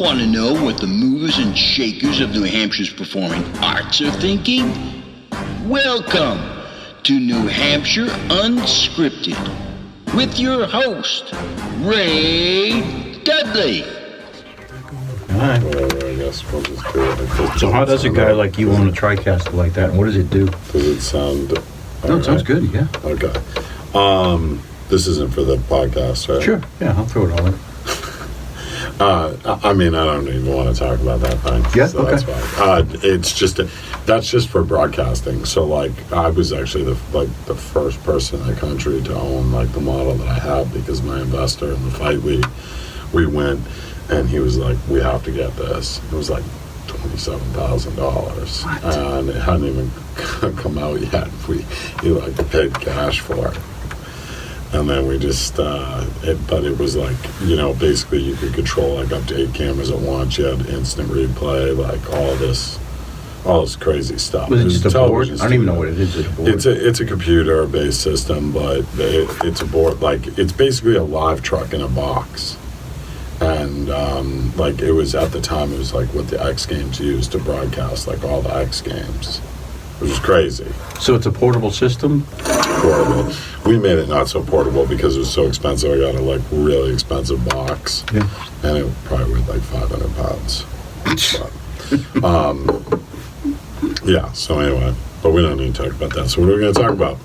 Want to know what the movers and shakers of New Hampshire's performing arts are thinking? Welcome to New Hampshire Unscripted with your host, Ray Dudley. All right. I guess we'll just do it. So how does a guy like you own a TriCaster like that? And what does it do? Does it sound... No, it sounds good, yeah. Okay. This isn't for the podcast, right? Sure, yeah, I'll throw it all in. I mean, I don't even want to talk about that thing. Yeah, so okay. That's fine. It's just that's just for broadcasting. So like, I was actually the first person in the country to own like the model that I have, because my investor in the fight we went, and he was like, we have to get this. It was like $27,000, and it hadn't even come out yet. He like paid cash for it. And then we just, but it was like, you know, basically you could control like up to 8 cameras at once. You had instant replay, like all this crazy stuff. Was it just a board? I don't even know what it is. It's a computer-based system, but it's a board. Like, it's basically a live truck in a box. And like, it was at the time, it was like what the X Games used to broadcast, like all the X Games, which was crazy. So it's a portable system? Portable. We made it not so portable because it was so expensive. I got a like really expensive box, yeah, and it probably weighed like 500 pounds. Yeah. So anyway, but we don't need to talk about that. So what are we going to talk about?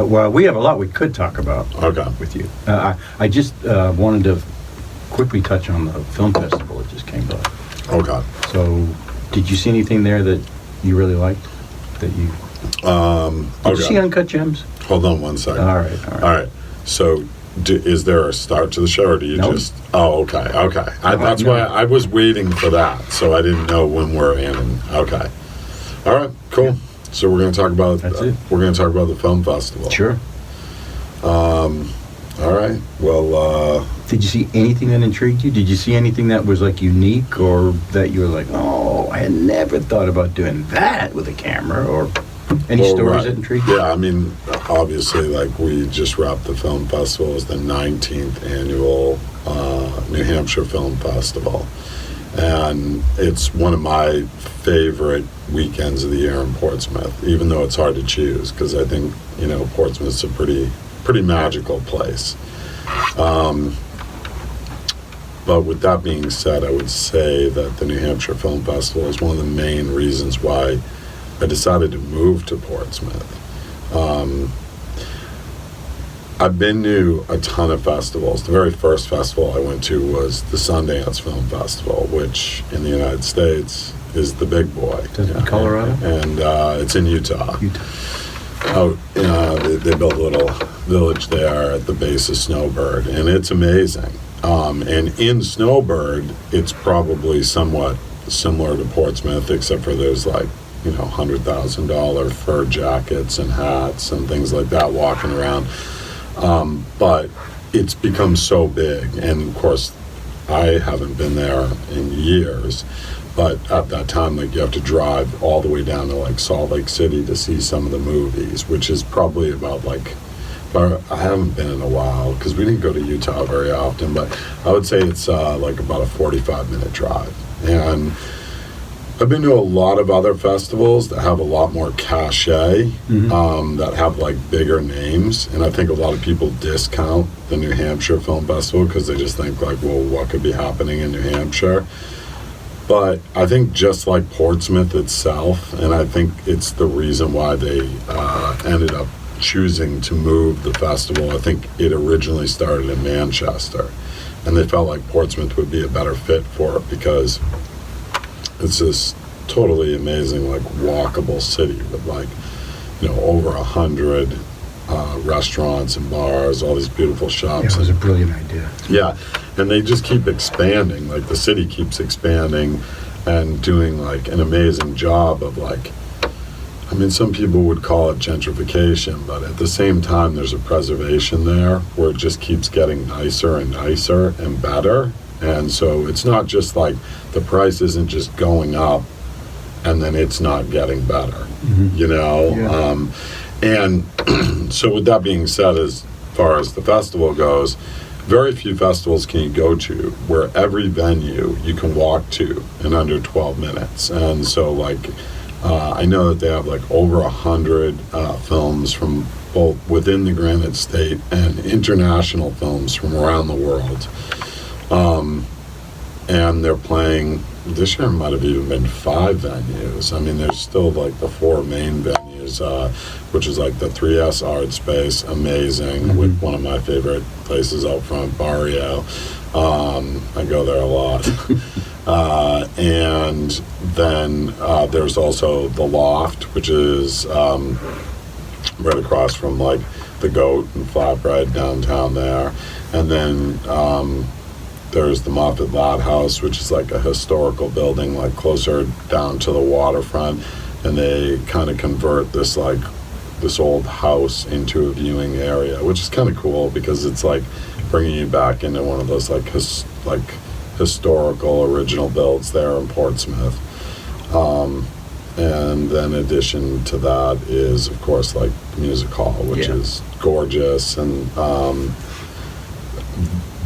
Well, we have a lot we could talk about. Okay. With you. I just wanted to quickly touch on the film festival that just came by. Okay. So, did you see anything there that you really liked? That you? Did you see Uncut Gems? Hold on one second. All right. So, is there a start to the show, or do you just? Oh, okay. That's why I was waiting for that, so I didn't know when we're in. Okay. All right. Cool. Yeah. So we're going to talk about. That's it. We're going to talk about the film festival. Sure. All right. Well. Did you see anything that intrigued you? Did you see anything that was like unique, or that you were like, oh, I had never thought about doing that with a camera, or any stories that intrigued you? Yeah, I mean, obviously, like, we just wrapped the film festival. It's the 19th annual New Hampshire Film Festival, and it's one of my favorite weekends of the year in Portsmouth, even though it's hard to choose, because I think, you know, Portsmouth's a pretty magical place. But with that being said, I would say that the New Hampshire Film Festival is one of the main reasons why I decided to move to Portsmouth. I've been to a ton of festivals. The very first festival I went to was the Sundance Film Festival, which in the United States is the big boy. In Colorado? And it's in Utah. They built a little village there at the base of Snowboard, and it's amazing. And in Snowboard, it's probably somewhat similar to Portsmouth, except for there's like, you know, $100,000 fur jackets and hats and things like that walking around. But it's become so big, and of course, I haven't been there in years. But at that time, like, you have to drive all the way down to like Salt Lake City to see some of the movies, which is probably about like, I haven't been in a while because we didn't go to Utah very often, but I would say it's like about a 45-minute drive. And I've been to a lot of other festivals that have a lot more cachet, that have like bigger names, and I think a lot of people discount the New Hampshire Film Festival because they just think like, well, what could be happening in New Hampshire? But I think just like Portsmouth itself, and I think it's the reason why they ended up choosing to move the festival. I think it originally started in Manchester, and they felt like Portsmouth would be a better fit for it because it's this totally amazing, like, walkable city with, like, you know, over 100 restaurants and bars, all these beautiful shops. Yeah, it was a brilliant idea. Yeah, and they just keep expanding. Like, the city keeps expanding and doing, like, an amazing job of, like, I mean, some people would call it gentrification, but at the same time, there's a preservation there where it just keeps getting nicer and nicer and better. And so it's not just like the price isn't just going up and then it's not getting better, you know? Yeah. And so with that being said, as far as the festival goes, very few festivals can you go to where every venue you can walk to in under 12 minutes. And so, like, I know that they have like over 100 films from both within the Granite State and international films from around the world. And they're playing, this year might have even been 5 venues. I mean, there's still like the 4 main venues, which is like the 3S Art Space, amazing, with one of my favorite places out front, Barrio. I go there a lot. And then there's also the Loft, which is right across from like the Goat and Flatbread downtown there. And then there's the Moffat Loud House, which is like a historical building, like closer down to the waterfront. And they kind of convert this like this old house into a viewing area, which is kind of cool because it's like bringing you back into one of those like historical original builds there in Portsmouth. And then in addition to that is, of course, like the Music Hall, which is gorgeous. And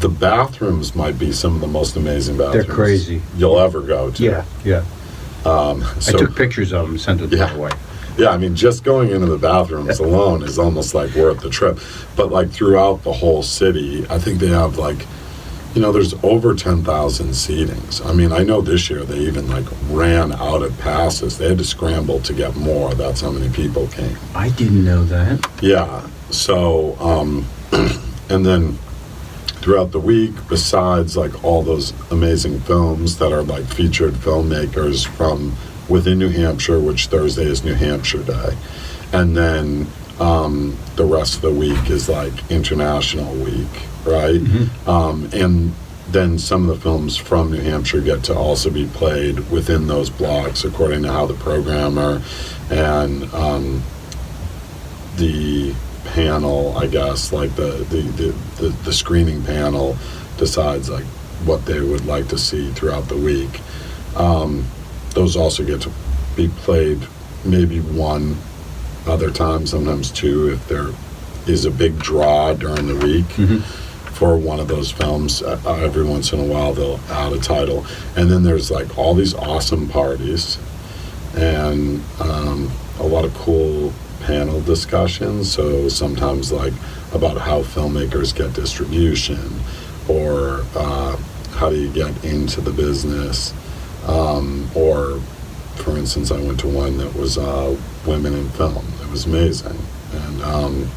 the bathrooms might be some of the most amazing bathrooms. They're crazy. You'll ever go to. Yeah. So, I took pictures of them and sent them away. Yeah, I mean, just going into the bathrooms alone is almost like worth the trip. But like throughout the whole city, I think they have like, you know, there's over 10,000 seatings. I mean, I know this year they even like ran out of passes. They had to scramble to get more. That's how many people came. I didn't know that. Yeah. So, and then throughout the week, besides like all those amazing films that are like featured filmmakers from within New Hampshire, which Thursday is New Hampshire Day. And then the rest of the week is like International Week, right? And then some of the films from New Hampshire get to also be played within those blocks according to how the programmer and the panel, I guess, like the screening panel decides like what they would like to see throughout the week. Those also get to be played maybe one other time, sometimes two, if there is a big draw during the week for one of those films. Every once in a while they'll add a title. And then there's like all these awesome parties and a lot of cool panel discussions. So sometimes like about how filmmakers get distribution or how do you get into the business. Or, for instance, I went to one that was women in film. It was amazing, and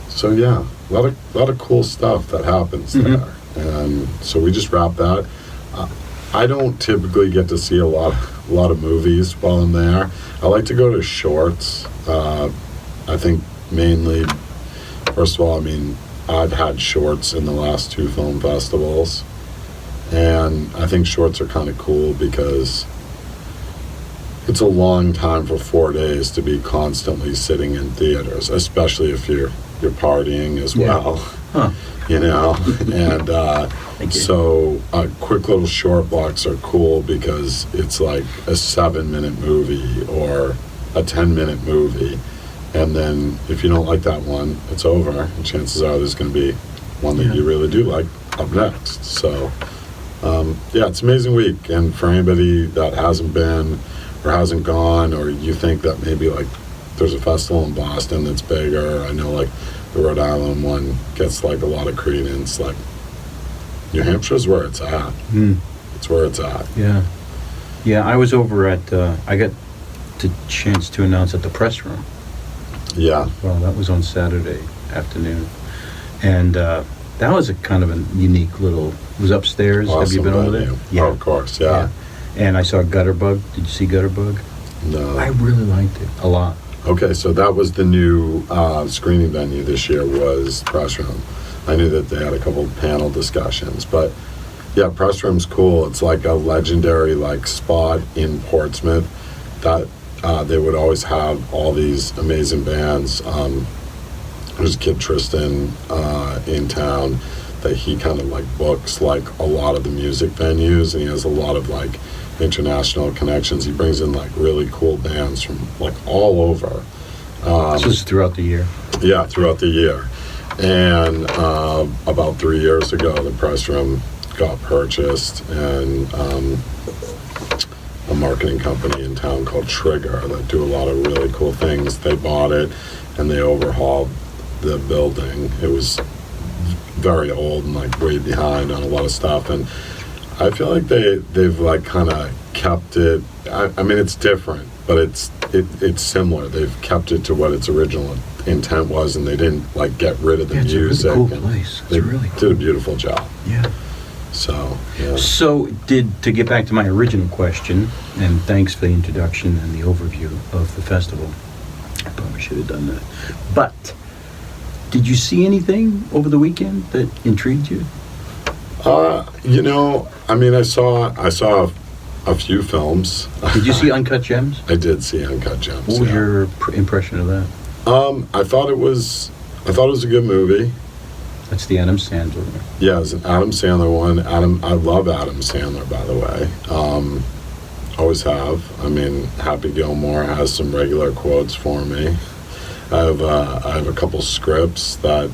so yeah, a lot of cool stuff that happens there. And so we just wrapped that. I don't typically get to see a lot of movies while I'm there. I like to go to shorts. I think mainly, first of all, I mean, I've had shorts in the last 2 film festivals. And I think shorts are kind of cool because it's a long time for 4 days to be constantly sitting in theaters, especially if you're partying as well, you know. And so quick little short blocks are cool because it's like a 7-minute movie or a 10-minute movie. And then if you don't like that one, it's over. And chances are there's going to be one that you really do like up next. So yeah, it's an amazing week, and for anybody that hasn't been or hasn't gone, or you think that maybe like there's a festival in Boston that's bigger, I know like the Rhode Island one gets like a lot of credence, like New Hampshire's where it's at. It's where it's at. Yeah, I was over at I got the chance to announce at the press room. Well, that was on Saturday afternoon, and that was a kind of a unique little. It was upstairs. Awesome. Have you been over there? Yeah, of course. Yeah. And I saw Gutterbug. Did you see Gutterbug? No. I really liked it a lot. Okay, so that was the new screening venue this year, was Press Room. I knew that they had a couple of panel discussions, but yeah, Press Room's cool. It's like a legendary like spot in Portsmouth that they would always have all these amazing bands. There's a kid, Tristan, in town that he kind of like books like a lot of the music venues, and he has a lot of like international connections. He brings in like really cool bands from like all over. This is throughout the year. Yeah, throughout the year. And about 3 years ago, the press room got purchased, and a marketing company in town called Trigger that do a lot of really cool things. They bought it, and they overhauled the building. It was very old and like way behind on a lot of stuff, and I feel like they've like kind of kept it. I mean, it's different, but it's similar. They've kept it to what its original intent was, and they didn't like get rid of the music. It's a really cool place. It's really cool. Did a beautiful job. Yeah. So, yeah. So, to get back to my original question, and thanks for the introduction and the overview of the festival. I probably should have done that. But, did you see anything over the weekend that intrigued you? You know, I mean, I saw a few films. Did you see Uncut Gems? I did see Uncut Gems. What was your impression of that? I thought it was a good movie. That's the Adam Sandler. Yeah, it was an Adam Sandler one. I love Adam Sandler, by the way. Always have. I mean, Happy Gilmore has some regular quotes for me. I have a couple scripts that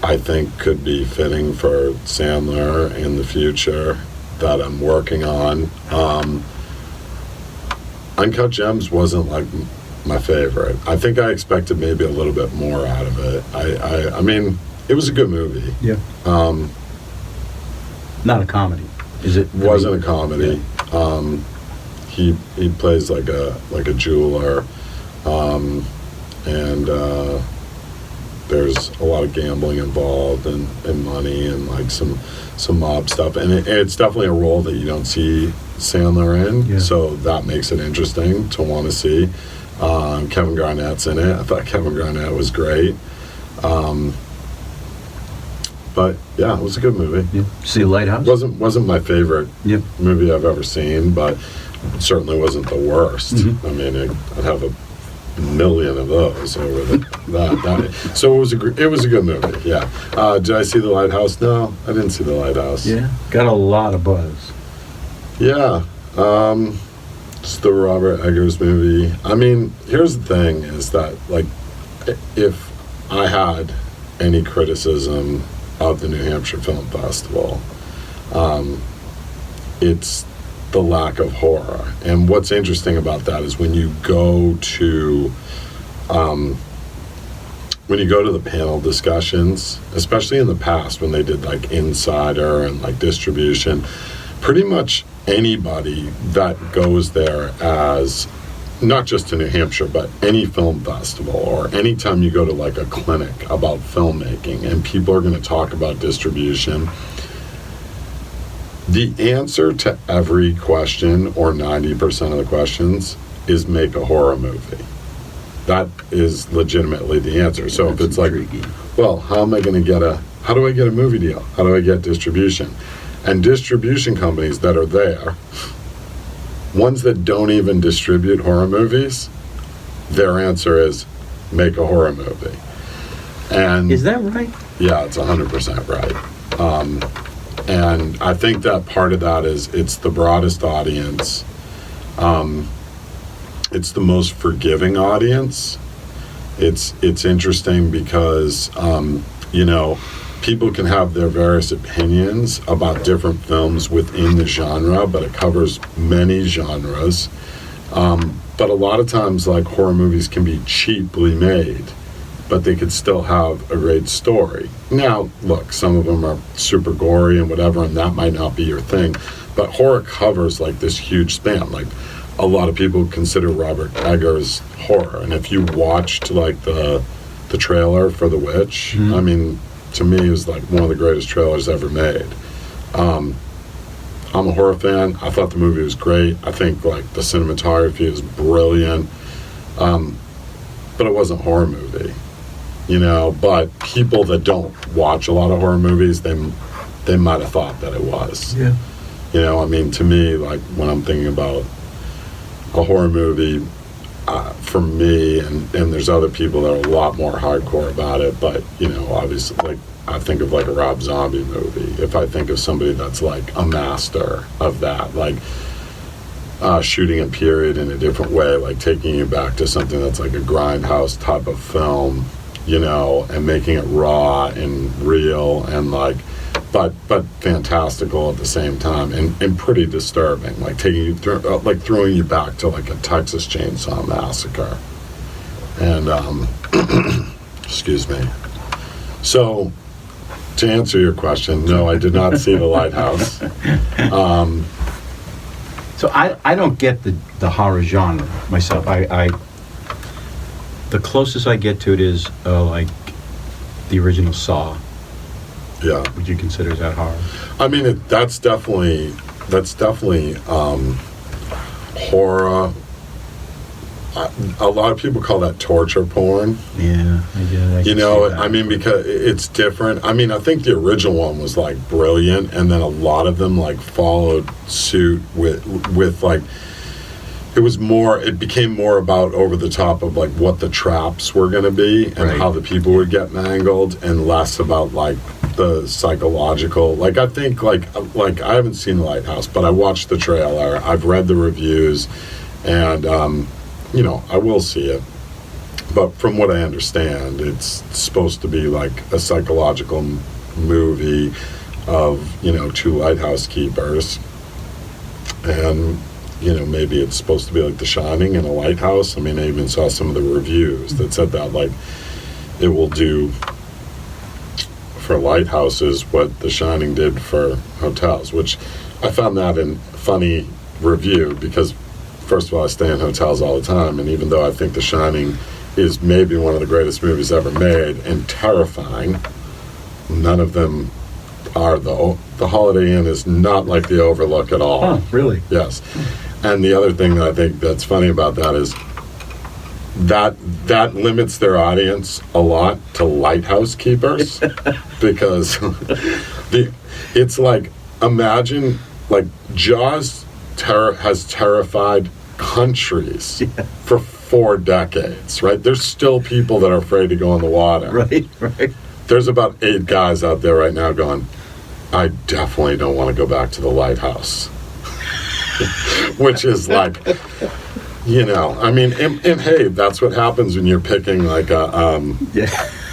I think could be fitting for Sandler in the future that I'm working on. Uncut Gems wasn't like my favorite. I think I expected maybe a little bit more out of it. I mean, it was a good movie. Yeah. Not a comedy, is it? Wasn't a comedy. Yeah. He plays like a jeweler, and there's a lot of gambling involved and money and like some mob stuff, and it's definitely a role that you don't see Sandler in. Yeah. So that makes it interesting to want to see. Kevin Garnett's in it. I thought Kevin Garnett was great. But yeah, it was a good movie. Yeah. See Lighthouse? Wasn't my favorite movie I've ever seen, but it certainly wasn't the worst. Mm-hmm. I mean, I'd have a million of those over that. So it was a good movie. Yeah. Did I see The Lighthouse? No, I didn't see The Lighthouse. Yeah. Got a lot of buzz. Yeah. It's the Robert Eggers movie. I mean, here's the thing: is that like, if I had any criticism of the New Hampshire Film Festival, it's the lack of horror. And what's interesting about that is when you go to the panel discussions, especially in the past when they did like Insider and like distribution, pretty much anybody that goes there as not just to New Hampshire, but any film festival or anytime you go to like a clinic about filmmaking and people are going to talk about distribution, the answer to every question, or 90% of the questions, is make a horror movie. That is legitimately the answer. So that's if it's intriguing. Like, well, how do I get a movie deal? How do I get distribution? And distribution companies that are there, ones that don't even distribute horror movies, their answer is make a horror movie. And is that right? Yeah, it's 100% right. And I think that part of that is it's the broadest audience. It's the most forgiving audience. It's interesting because, people can have their various opinions about different films within the genre, but it covers many genres. But a lot of times, like, horror movies can be cheaply made, but they could still have a great story. Now, look, some of them are super gory and whatever, and that might not be your thing, but horror covers, like, this huge span. Like, a lot of people consider Robert Eggers horror, and if you watched, like, the trailer for The Witch, mm-hmm. I mean, to me, it was like one of the greatest trailers ever made. I'm a horror fan. I thought the movie was great. I think like the cinematography is brilliant. But it wasn't a horror movie, but people that don't watch a lot of horror movies, they might have thought that it was. Yeah. I mean, to me, like when I'm thinking about a horror movie, for me, and there's other people that are a lot more hardcore about it, but obviously, like I think of like a Rob Zombie movie. If I think of somebody that's like a master of that, like shooting a period in a different way, like taking you back to something that's like a grindhouse type of film, and making it raw and real and like, but fantastical at the same time, and pretty disturbing, like taking you through, like throwing you back to like a Texas Chainsaw Massacre. And excuse me. So to answer your question, no, I did not see The Lighthouse. So I don't get the horror genre myself. The closest I get to it is like the original Saw. Yeah. Would you consider that horror? I mean, that's definitely horror. A lot of people call that torture porn. Yeah, I did. I mean, because it's different. I mean, I think the original one was like brilliant, and then a lot of them like followed suit with like, it became more about over the top of like what the traps were going to be and how the people would get mangled, and less about like the psychological. Like, I think like I haven't seen The Lighthouse, but I watched the trailer, I've read the reviews, and I will see it. But from what I understand, it's supposed to be like a psychological movie of, two lighthouse keepers. And, maybe it's supposed to be like The Shining in a lighthouse. I mean, I even saw some of the reviews that said that, like, it will do for lighthouses what The Shining did for hotels, which I found that a funny review because, first of all, I stay in hotels all the time, and even though I think The Shining is maybe one of the greatest movies ever made and terrifying, none of them are. The Holiday Inn is not like the Overlook at all. Oh, really? Yes. And the other thing that I think that's funny about that is that limits their audience a lot to lighthouse keepers because it's like, imagine like Jaws has terrified countries for 4 decades, right? There's still people that are afraid to go in the water. Right. There's about 8 guys out there right now going, I definitely don't want to go back to the lighthouse. Which is like, I mean, and hey, that's what happens when you're picking like a,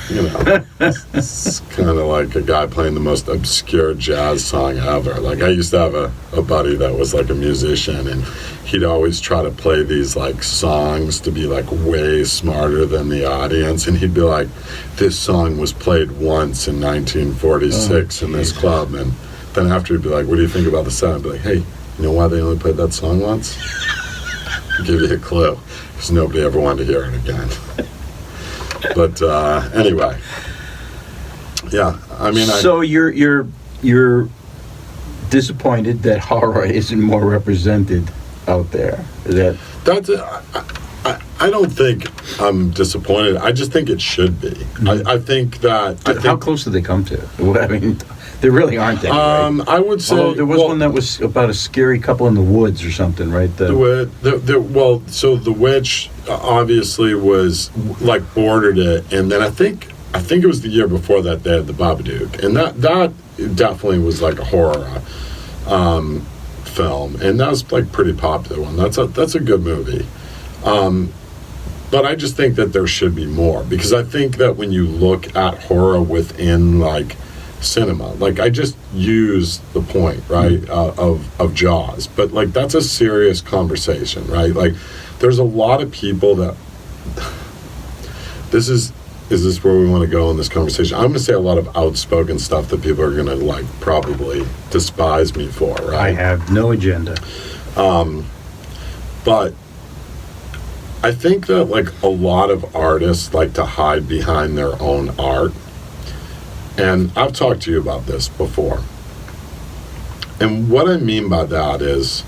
it's kind of like a guy playing the most obscure jazz song ever. Like, I used to have a buddy that was like a musician, and he'd always try to play these like songs to be like way smarter than the audience, and he'd be like, this song was played once in 1946 in this club, and then after he'd be like, what do you think about the sound? I'd be like, hey, you know why they only played that song once? I'll give you a clue, because nobody ever wanted to hear it again. But anyway, yeah. I mean, so you're disappointed that horror isn't more represented out there. I don't think I'm disappointed. I just think it should be. I think that. How close do they come to? I mean, there really aren't any. Right? I would say. Although there was one that was about a scary couple in the woods or something, right? So The Witch obviously was like bordered it, and then I think it was the year before that they had The Babadook, and that definitely was like a horror film, and that was like pretty popular one. That's a good movie. But I just think that there should be more, because I think that when you look at horror within like cinema, like I just use the point, right, of Jaws, but like that's a serious conversation, right? Like there's a lot of people that is this where we want to go in this conversation? I'm going to say a lot of outspoken stuff that people are going to like probably despise me for, right? I have no agenda. But I think that like a lot of artists like to hide behind their own art. And I've talked to you about this before. And what I mean by that is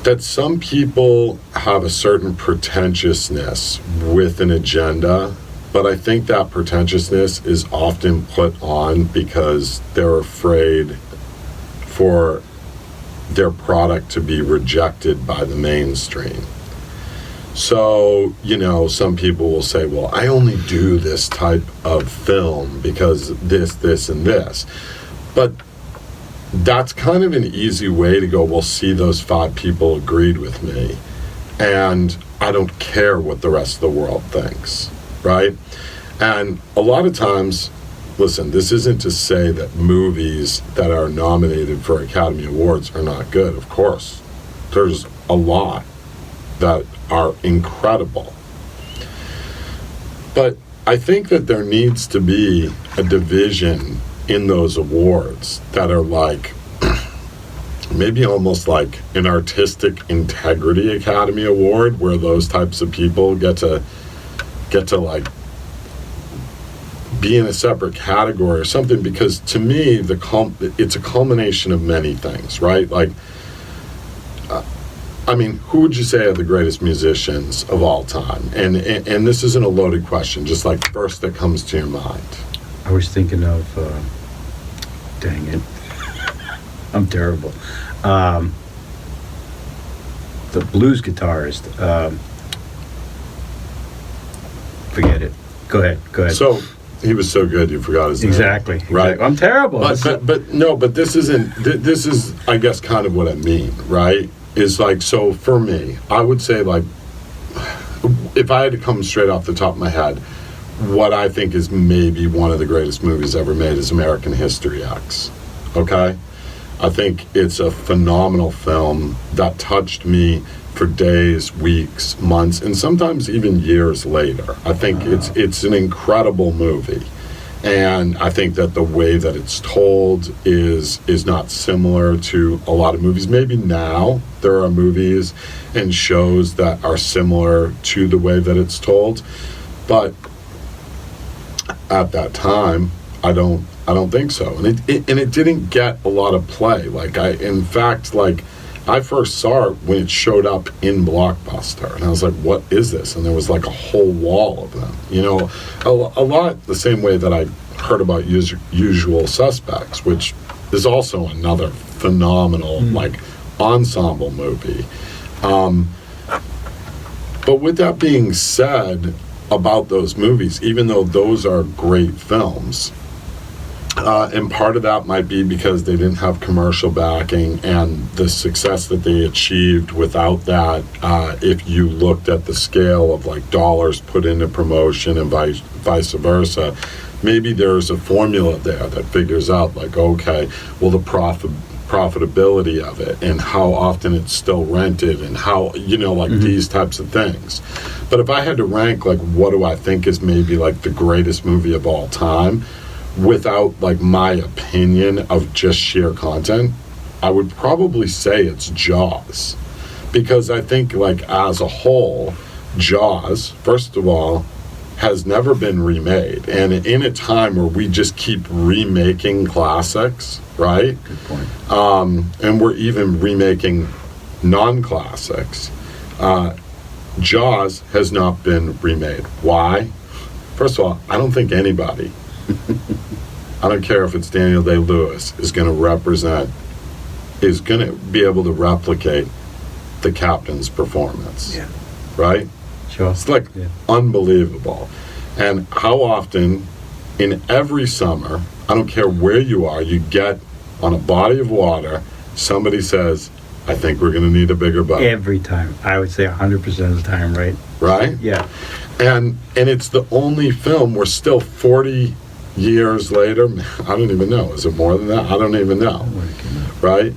that some people have a certain pretentiousness with an agenda, but I think that pretentiousness is often put on because they're afraid for their product to be rejected by the mainstream. So, some people will say, well, I only do this type of film because this, and this. But that's kind of an easy way to go, well, see, those 5 people agreed with me, and I don't care what the rest of the world thinks. right? And a lot of times, listen, this isn't to say that movies that are nominated for Academy Awards are not good. Of course, there's a lot that are incredible. But I think that there needs to be a division in those awards that are like, maybe almost like an artistic integrity Academy Award, where those types of people get to like be in a separate category or something, because to me it's a culmination of many things, right? Like, I mean, who would you say are the greatest musicians of all time? And this isn't a loaded question, just like first that comes to your mind. I was thinking of, dang it, I'm terrible. The blues guitarist. Forget it. Go ahead. So he was so good you forgot his name. Exactly. Right. I'm terrible. But this isn't. This is, I guess, kind of what I mean, right? Is like, so for me, I would say, like, if I had to come straight off the top of my head, what I think is maybe one of the greatest movies ever made is American History X. Okay? I think it's a phenomenal film that touched me for days, weeks, months, and sometimes even years later. I think it's an incredible movie. And I think that the way that it's told is not similar to a lot of movies. Maybe now there are movies and shows that are similar to the way that it's told, but at that time, I don't think so. And it didn't get a lot of play. Like, in fact, I first saw it when it showed up in Blockbuster, and I was like, what is this? And there was like a whole wall of them. You know, a lot the same way that I heard about Usual Suspects, which is also another phenomenal, like, ensemble movie. But with that being said about those movies, even though those are great films, and part of that might be because they didn't have commercial backing, and the success that they achieved without that, if you looked at the scale of like dollars put into promotion and vice versa, maybe there's a formula there that figures out, like, okay, well, the profitability of it and how often it's still rented and how, you know, like these types of things. But if I had to rank, like, what do I think is maybe like the greatest movie of all time, without like my opinion of just sheer content, I would probably say it's Jaws. Because I think, like, as a whole, Jaws, first of all, has never been remade. And in a time where we just keep remaking classics, right? Good point. And we're even remaking non-classics. Jaws has not been remade. Why? First of all, I don't think anybody, I don't care if it's Daniel Day-Lewis, is going to be able to replicate the captain's performance. Yeah. Right? Sure. It's like unbelievable. And how often in every summer, I don't care where you are, you get on a body of water, somebody says, I think we're going to need a bigger boat. Every time. I would say 100% of the time, right? Right? Yeah. And it's the only film where still 40 years later, I don't even know, is it more than that? I don't even know. Right?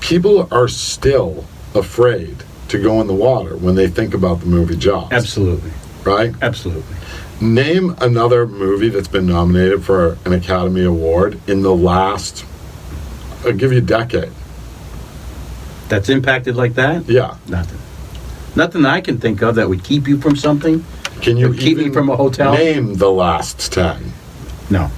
People are still afraid to go in the water when they think about the movie Jaws. Absolutely. Right? Absolutely. Name another movie that's been nominated for an Academy Award in the last, I'll give you a decade. That's impacted like that? Yeah. Nothing that I can think of that would keep you from something. Can you keep me from a hotel? Name the last 10. No.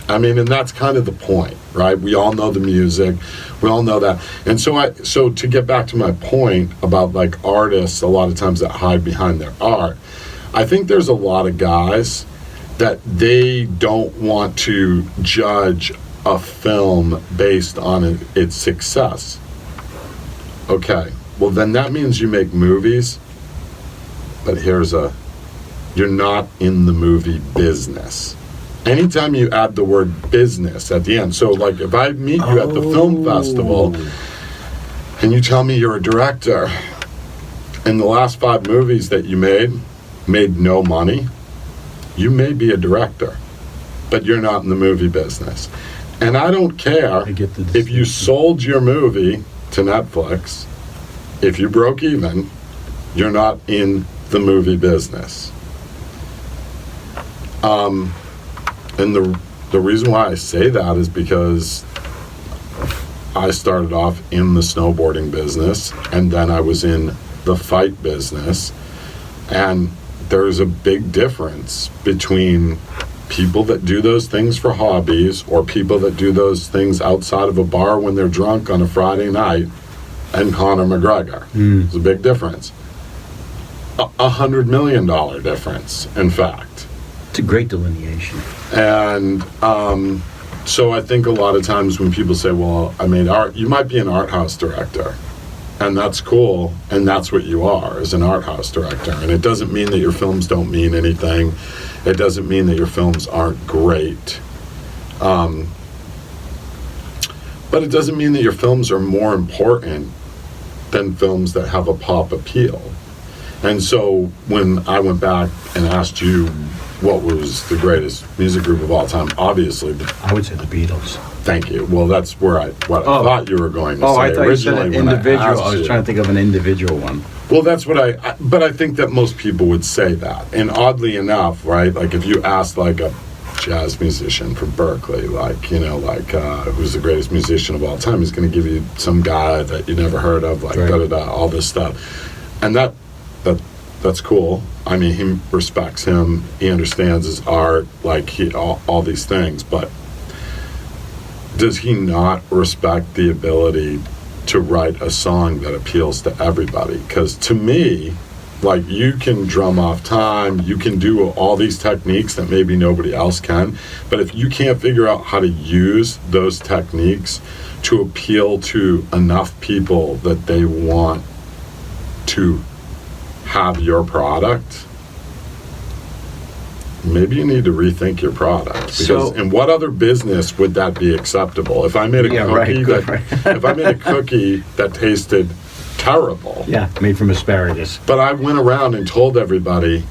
And that's kind of the point, right? We all know the music, we all know that. And so to get back to my point about, like, artists a lot of times that hide behind their art, I think there's a lot of guys that they don't want to judge a film based on its success. Okay, well then that means you make movies, but you're not in the movie business. Anytime you add the word business at the end, so like if I meet you at the film festival and you tell me you're a director and the last 5 movies that you made made no money, you may be a director, but you're not in the movie business. And I don't care if you sold your movie to Netflix, if you broke even, you're not in the movie business. And the reason why I say that is because I started off in the snowboarding business, and then I was in the fight business, and there's a big difference between people that do those things for hobbies or people that do those things outside of a bar when they're drunk on a Friday night and Conor McGregor. There's a big difference. $100 million difference, in fact. It's a great delineation. And so I think a lot of times when people say, well, I made art, you might be an art house director. And that's cool, and that's what you are, as an art house director. And it doesn't mean that your films don't mean anything. It doesn't mean that your films aren't great. But it doesn't mean that your films are more important than films that have a pop appeal. And so when I went back and asked you what was the greatest music group of all time, obviously I would say the Beatles. Thank you. Well, that's where I thought you were going to say. I thought originally you said an individual. I was you. trying to think of an individual one. Well, that's what but I think that most people would say that. And oddly enough, right, like if you asked like a jazz musician from Berkeley, like, you know, like who's the greatest musician of all time, he's going to give you some guy that you never heard of, like da-da-da, all this stuff. And that's cool. I mean, he respects him. He understands his art, like all these things. But does he not respect the ability to write a song that appeals to everybody? Because to me, like, you can drum off time, you can do all these techniques that maybe nobody else can, but if you can't figure out how to use those techniques to appeal to enough people that they want to have your product, maybe you need to rethink your product. Because in what other business would that be acceptable? If I made a if I made a cookie that tasted terrible, made from asparagus, but I went around and told everybody,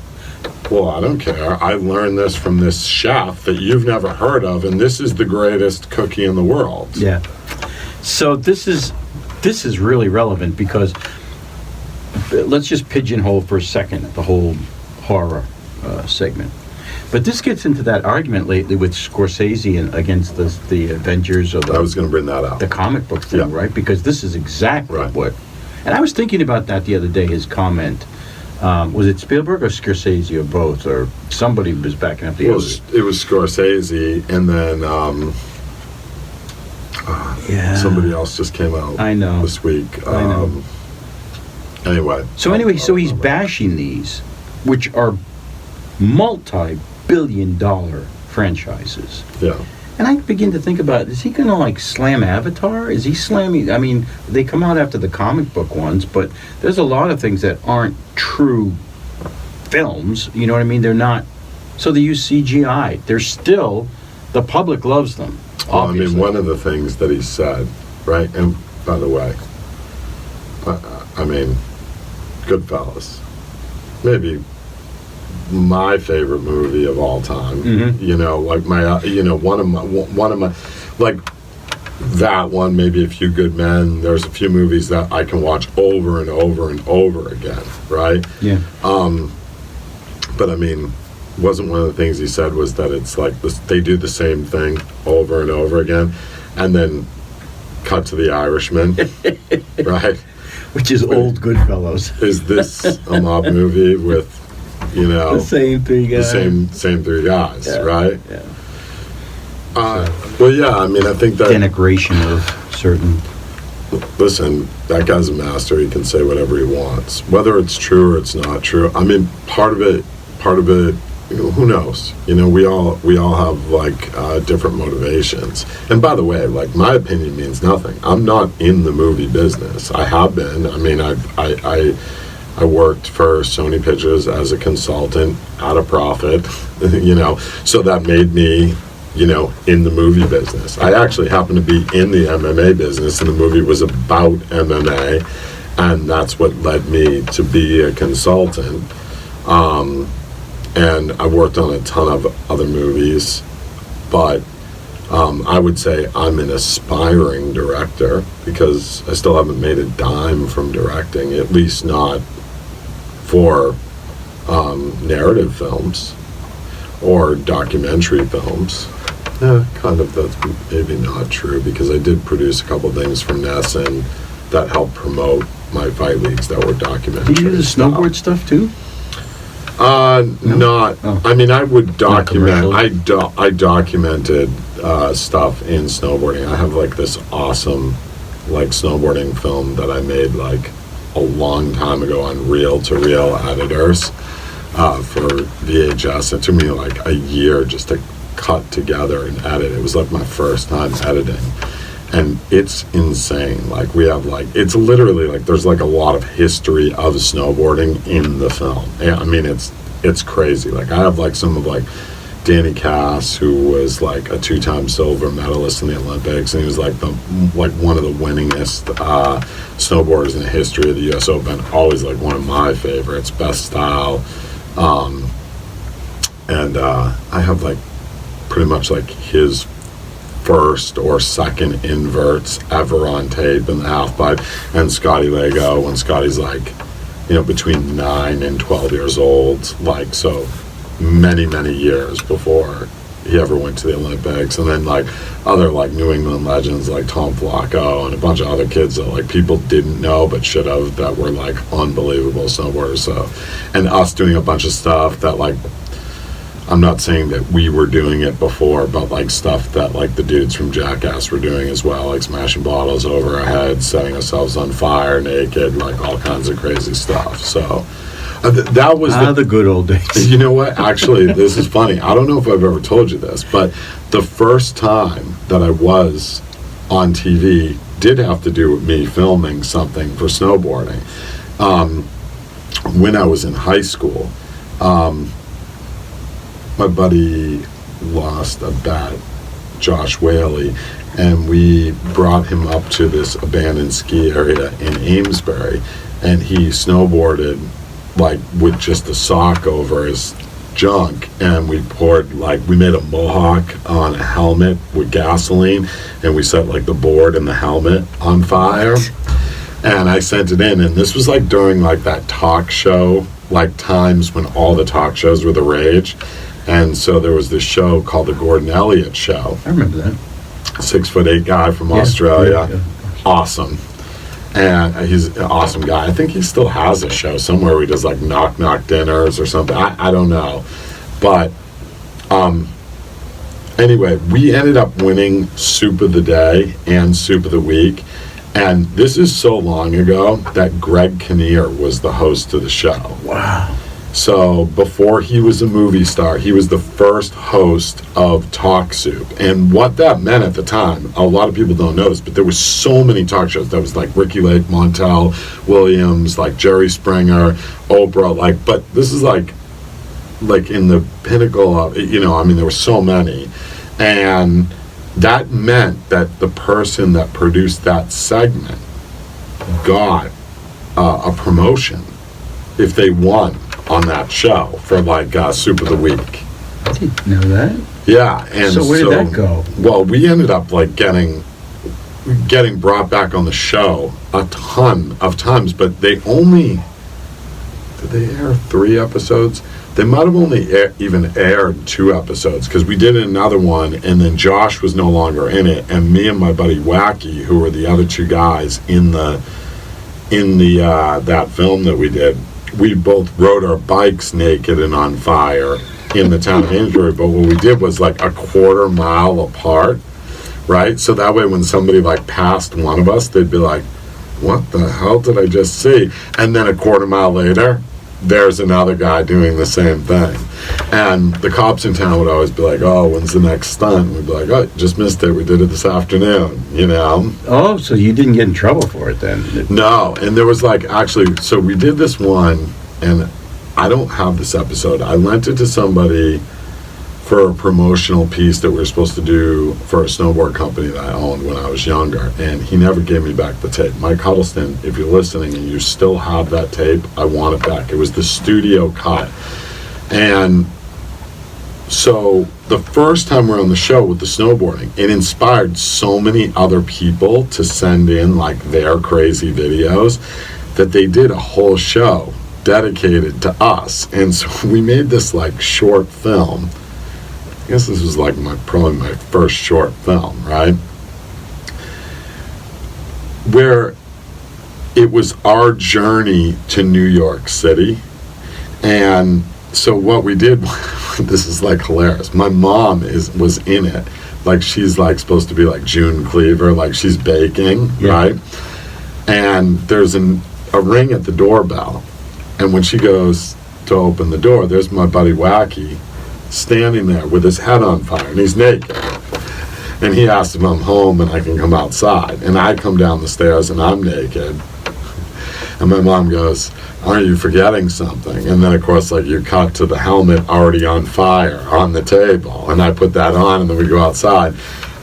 well, I don't care, I learned this from this chef that you've never heard of, and this is the greatest cookie in the world. So this is really relevant, because let's just pigeonhole for a second the whole horror segment. But this gets into that argument lately with Scorsese and against the Avengers, or I was going to bring that up. The comic book thing, right? Because this is exactly what. And I was thinking about that the other day. His comment, was it Spielberg or Scorsese or both, or somebody was backing up the other? It was Scorsese, and then somebody else just came out. I know this week. I know. Anyway. So he's bashing these, which are multi-billion-dollar franchises. Yeah. And I begin to think about, is he going to like slam Avatar? Is he slamming? I mean, they come out after the comic book ones, but there's a lot of things that aren't true films. You know what I mean? They're not. So they use CGI. They're still, the public loves them. Well, obviously. I mean, one of the things that he said, right? And by the way, I mean, Goodfellas, maybe my favorite movie of all time. Mm-hmm. You know, like one of my, like that one, maybe A Few Good Men. There's a few movies that I can watch over and over and over again, right? Yeah. But I mean, wasn't one of the things he said was that it's like this, they do the same thing over and over again, and then cut to The Irishman, right? Which is old Goodfellas. Is this a mob movie with, you know, the same three guys? The same three guys, right? Yeah. Well, yeah. I mean, I think that denigration of certain. Listen, that guy's a master. He can say whatever he wants, whether it's true or it's not true. I mean, part of it. You know, who knows? You know, we all have like different motivations. And by the way, like, my opinion means nothing. I'm not in the movie business. I have been. I mean, I worked for Sony Pictures as a consultant at a profit, you know, so that made me, you know, in the movie business. I actually happened to be in the MMA business, and the movie was about MMA, and that's what led me to be a consultant. And I worked on a ton of other movies, but I would say I'm an aspiring director because I still haven't made a dime from directing, at least not for narrative films or documentary films. Kind of, that's maybe not true, because I did produce a couple things from Ness and that helped promote my fight leagues that were documentary. Do you do the snowboard stuff too? Not. Oh. I mean, I would document. Not I documented stuff in snowboarding. I have like this awesome, like snowboarding film that I made like a long time ago on reel-to-reel editors for VHS. It took me like a year just to cut together and edit. It was like my first time editing. And it's insane. Like, we have like, it's literally like, there's like a lot of history of snowboarding in the film. I mean, it's crazy. Like, I have like some of like Danny Cass, who was like a 2-time silver medalist in the Olympics, and he was like one of the winningest snowboarders in the history of the US Open. Always like one of my favorites, best style. And I have like pretty much like his first or second inverts ever on tape in the half pipe, and Scotty Lago when Scotty's like, you know, between 9 and 12 years old, like, so many years before he ever went to the Olympics. And then like other like New England legends like Tom Flacco and a bunch of other kids that like people didn't know but should have, that were like unbelievable snowboarders. So, and us doing a bunch of stuff that, like, I'm not saying that we were doing it before, but like stuff that like the dudes from Jackass were doing as well, like smashing bottles over our heads, setting ourselves on fire naked, like all kinds of crazy stuff. So that was the good old days. You know what? Actually, this is funny. I don't know if I've ever told you this, but the first time that I was on TV did have to do with me filming something for snowboarding. When I was in high school, my buddy lost a bet, Josh Whaley, and we brought him up to this abandoned ski area in Amesbury, and he snowboarded like with just a sock over his junk, and we poured, like, we made a mohawk on a helmet with gasoline, and we set like the board and the helmet on fire, and I sent it in. And this was like during like that talk show, like times when all the talk shows were the rage. And so there was this show called the Gordon Elliot Show. I remember that. 6'8" guy from Australia. Yeah. Awesome. And he's an awesome guy. I think he still has a show somewhere where he does like knock dinners or something. I don't know. But anyway, we ended up winning Soup of the Day and Soup of the Week. And this is so long ago that Greg Kinnear was the host of the show. Wow. So before he was a movie star, he was the first host of Talk Soup. And what that meant at the time, a lot of people don't know this, but there was so many talk shows. That was like Ricky Lake, Montel, Williams, like Jerry Springer, Oprah, like, but this is like in the pinnacle of, you know, I mean, there were so many. And that meant that the person that produced that segment got a promotion if they won on that show for like Soup of the Week. I didn't know that. Yeah, and so where did that go? Well, we ended up like getting brought back on the show a ton of times, but they only did they air 3 episodes? They might have only even aired 2 episodes, because we did another one, and then Josh was no longer in it, and me and my buddy Wacky, who were the other 2 guys in the that film that we did, we both rode our bikes naked and on fire in the town of Amesbury, but what we did was like a quarter mile apart, right? So that way when somebody like passed one of us, they'd be like, what the hell did I just see? And then a quarter mile later, there's another guy doing the same thing. And the cops in town would always be like, oh, when's the next stunt? We'd be like, oh, just missed it. We did it this afternoon, you know? Oh, so you didn't get in trouble for it then? No, and there was like, actually, so we did this one, and I don't have this episode. I lent it to somebody for a promotional piece that we were supposed to do for a snowboard company that I owned when I was younger, and he never gave me back the tape. Mike Huddleston, if you're listening and you still have that tape, I want it back. It was the studio cut. And so the first time we were on the show with the snowboarding, it inspired so many other people to send in like their crazy videos that they did a whole show dedicated to us. And so we made this like short film. I guess this was like probably my first short film, right? Where it was our journey to New York City. And so what we did, this is like hilarious. My mom was in it. Like she's like supposed to be like June Cleaver, like she's baking, right? And there's a ring at the doorbell. And when she goes to open the door, there's my buddy Wacky standing there with his head on fire, and he's naked. And he asked if I'm home and I can come outside. And I come down the stairs and I'm naked. And my mom goes, aren't you forgetting something? And then, of course, like you cut to the helmet already on fire on the table. And I put that on, and then we go outside.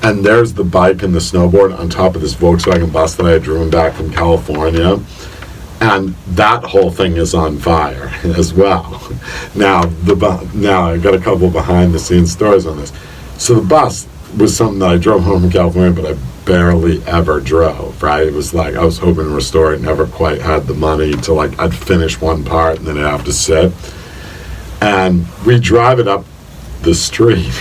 And there's the bike and the snowboard on top of this Volkswagen bus that I had driven back from California. And that whole thing is on fire as well. Now I got a couple behind-the-scenes stories on this. So the bus was something that I drove home from California, but I barely ever drove, right? It was like I was hoping to restore it, never quite had the money to like, I'd finish one part and then I'd have to sit. And we drive it up the street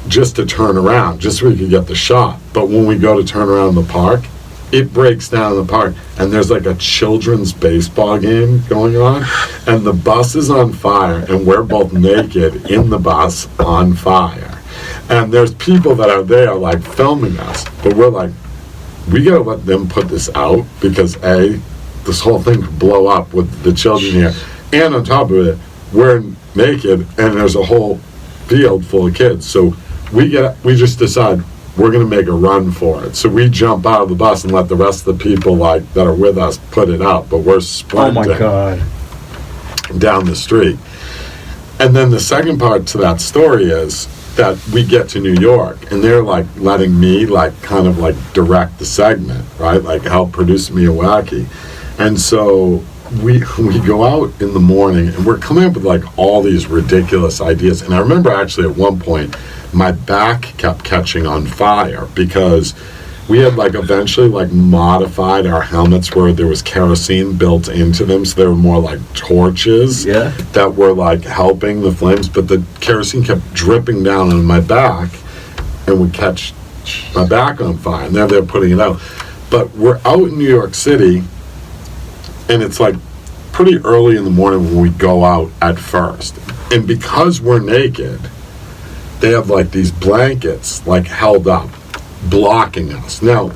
just to turn around, just so we could get the shot. But when we go to turn around the park, it breaks down in the park, and there's like a children's baseball game going on, and the bus is on fire, and we're both naked in the bus on fire. And there's people that are there like filming us, but we're like, we gotta let them put this out, because this whole thing could blow up with the children here, and on top of it, we're naked, and there's a whole field full of kids. So we just decide we're going to make a run for it. So we jump out of the bus and let the rest of the people like that are with us put it out, but we're sprinting down the street. And then the second part to that story is that we get to New York, and they're like letting me like kind of like direct the segment, right? Like help produce me a wacky. And so we go out in the morning, and we're coming up with like all these ridiculous ideas. And I remember actually at one point my back kept catching on fire because we had like eventually like modified our helmets where there was kerosene built into them, so they were more like torches that were like helping the flames, but the kerosene kept dripping down on my back and would catch my back on fire, and they're putting it out. But we're out in New York City, and it's like pretty early in the morning when we go out at first, and because we're naked, they have like these blankets like held up, blocking us. Now,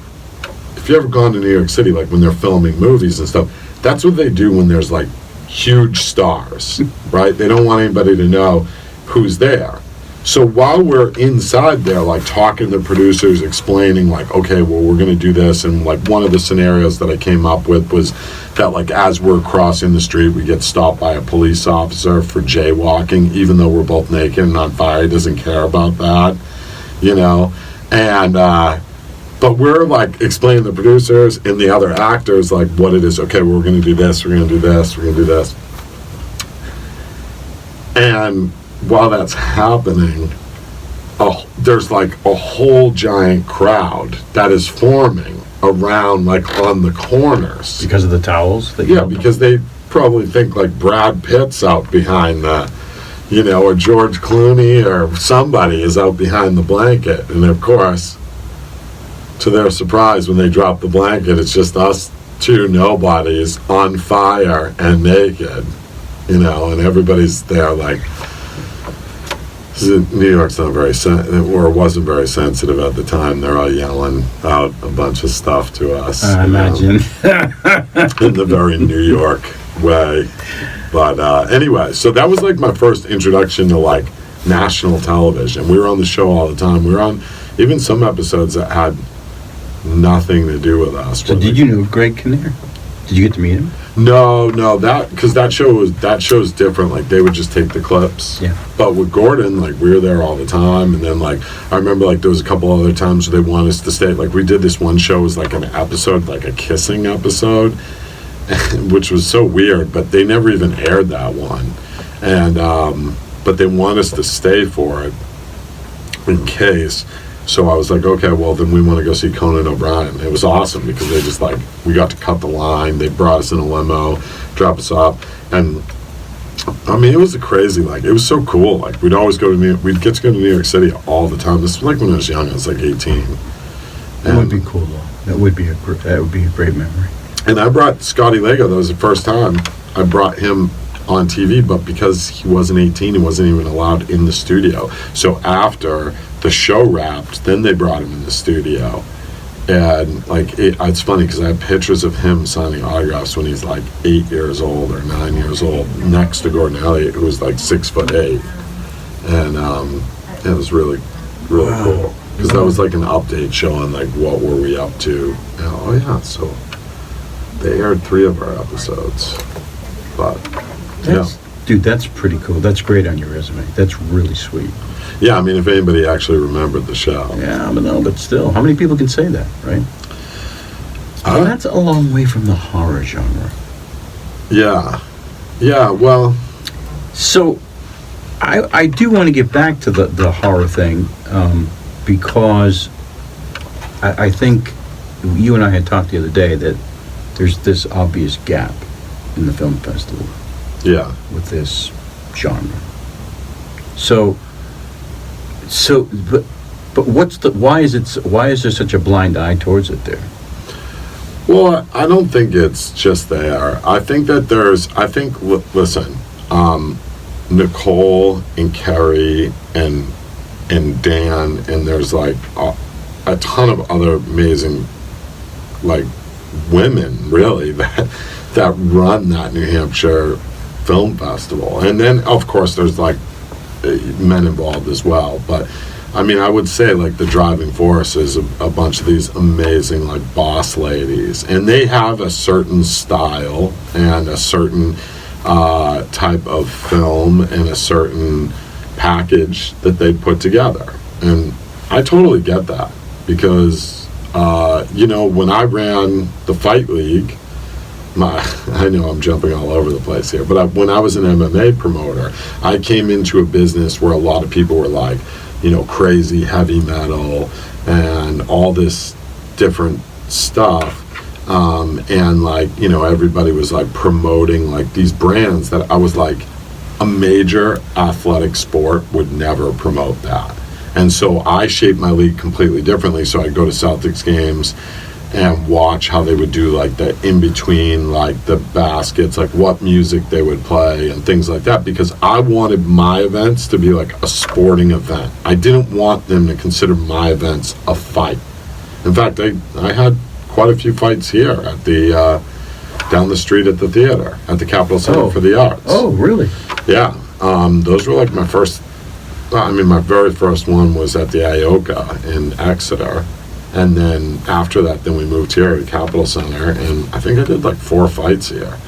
if you've ever gone to New York City, like when they're filming movies and stuff, that's what they do when there's like huge stars, right? They don't want anybody to know who's there. So while we're inside there, like talking to the producers, explaining like, okay, well, we're going to do this. And like one of the scenarios that I came up with was that like as we're crossing the street, we get stopped by a police officer for jaywalking, even though we're both naked and on fire. He doesn't care about that, you know? And, but we're like explaining to the producers and the other actors like what it is. Okay, we're going to do this, we're going to do this, we're going to do this. And while that's happening, there's like a whole giant crowd that is forming around like on the corners. Because of the towels? Because they probably think like Brad Pitt's out behind the, you know, or George Clooney or somebody is out behind the blanket. And of course, to their surprise, when they drop the blanket, it's just us two nobodies on fire and naked, you know, and everybody's there like, New York's not very wasn't very sensitive at the time. They're all yelling out a bunch of stuff to us. I imagine. In the very New York way. But anyway, so that was like my first introduction to like national television. We were on the show all the time. We were on even some episodes that had nothing to do with us. So did you know Greg Kinnear? Did you get to meet him? No, that because that show's different. Like they would just take the clips. Yeah. But with Gordon, like we were there all the time, and then like I remember like there was a couple other times where they wanted us to stay. Like we did this one show, it was like an episode, like a kissing episode, which was so weird. But they never even aired that one, and but they want us to stay for it in case. So I was like, okay, well then we want to go see Conan O'Brien. It was awesome because they just like, we got to cut the line. They brought us in a limo, drop us off. And I mean, it was a crazy, like, it was so cool. Like we'd always go to we'd get to go to New York City all the time. This was like when I was young, I was like 18. That would be cool though. That would be a great memory. And I brought Scotty Lago. That was the first time I brought him on TV, but because he wasn't 18, he wasn't even allowed in the studio. So after the show wrapped, then they brought him in the studio, and like it's funny because I have pictures of him signing autographs when he's like 8 years old or 9 years old next to Gordon Elliot, who was like 6'8", and it was really cool because that was like an update show on like what were we up to. Oh yeah, so they aired 3 of our episodes, but Dude, that's pretty cool. That's great on your resume. That's really sweet. Yeah, I mean, if anybody actually remembered the show. Yeah, but still, how many people can say that, right? Well, that's a long way from the horror genre. Yeah, well. So, I do want to get back to the horror thing, because I think you and I had talked the other day that there's this obvious gap in the film festival. Yeah. With this genre. So, but why is there such a blind eye towards it there? Well, I don't think it's just there. I think that listen, Nicole and Carrie and Dan, and there's like a ton of other amazing like women really that run that New Hampshire Film Festival. And then of course there's like men involved as well, but I mean I would say like the driving force is a bunch of these amazing like boss ladies, and they have a certain style and a certain type of film and a certain package that they put together, and I totally get that because when I ran the Fight League, I know I'm jumping all over the place here, but when I was an MMA promoter, I came into a business where a lot of people were like, crazy heavy metal and all this different stuff. And like, everybody was like promoting like these brands that I was like, a major athletic sport would never promote that. And so I shaped my league completely differently. So I'd go to Celtics games and watch how they would do like the in-between, like the baskets, like what music they would play and things like that, because I wanted my events to be like a sporting event. I didn't want them to consider my events a fight. In fact, I had quite a few fights here at the down the street at the theater, at the Capitol Center for the Arts. Oh, really? Yeah. Those were like my very first one was at the Ioka in Exeter. And then after that, then we moved here to Capitol Center, and I think I did like 4 fights here.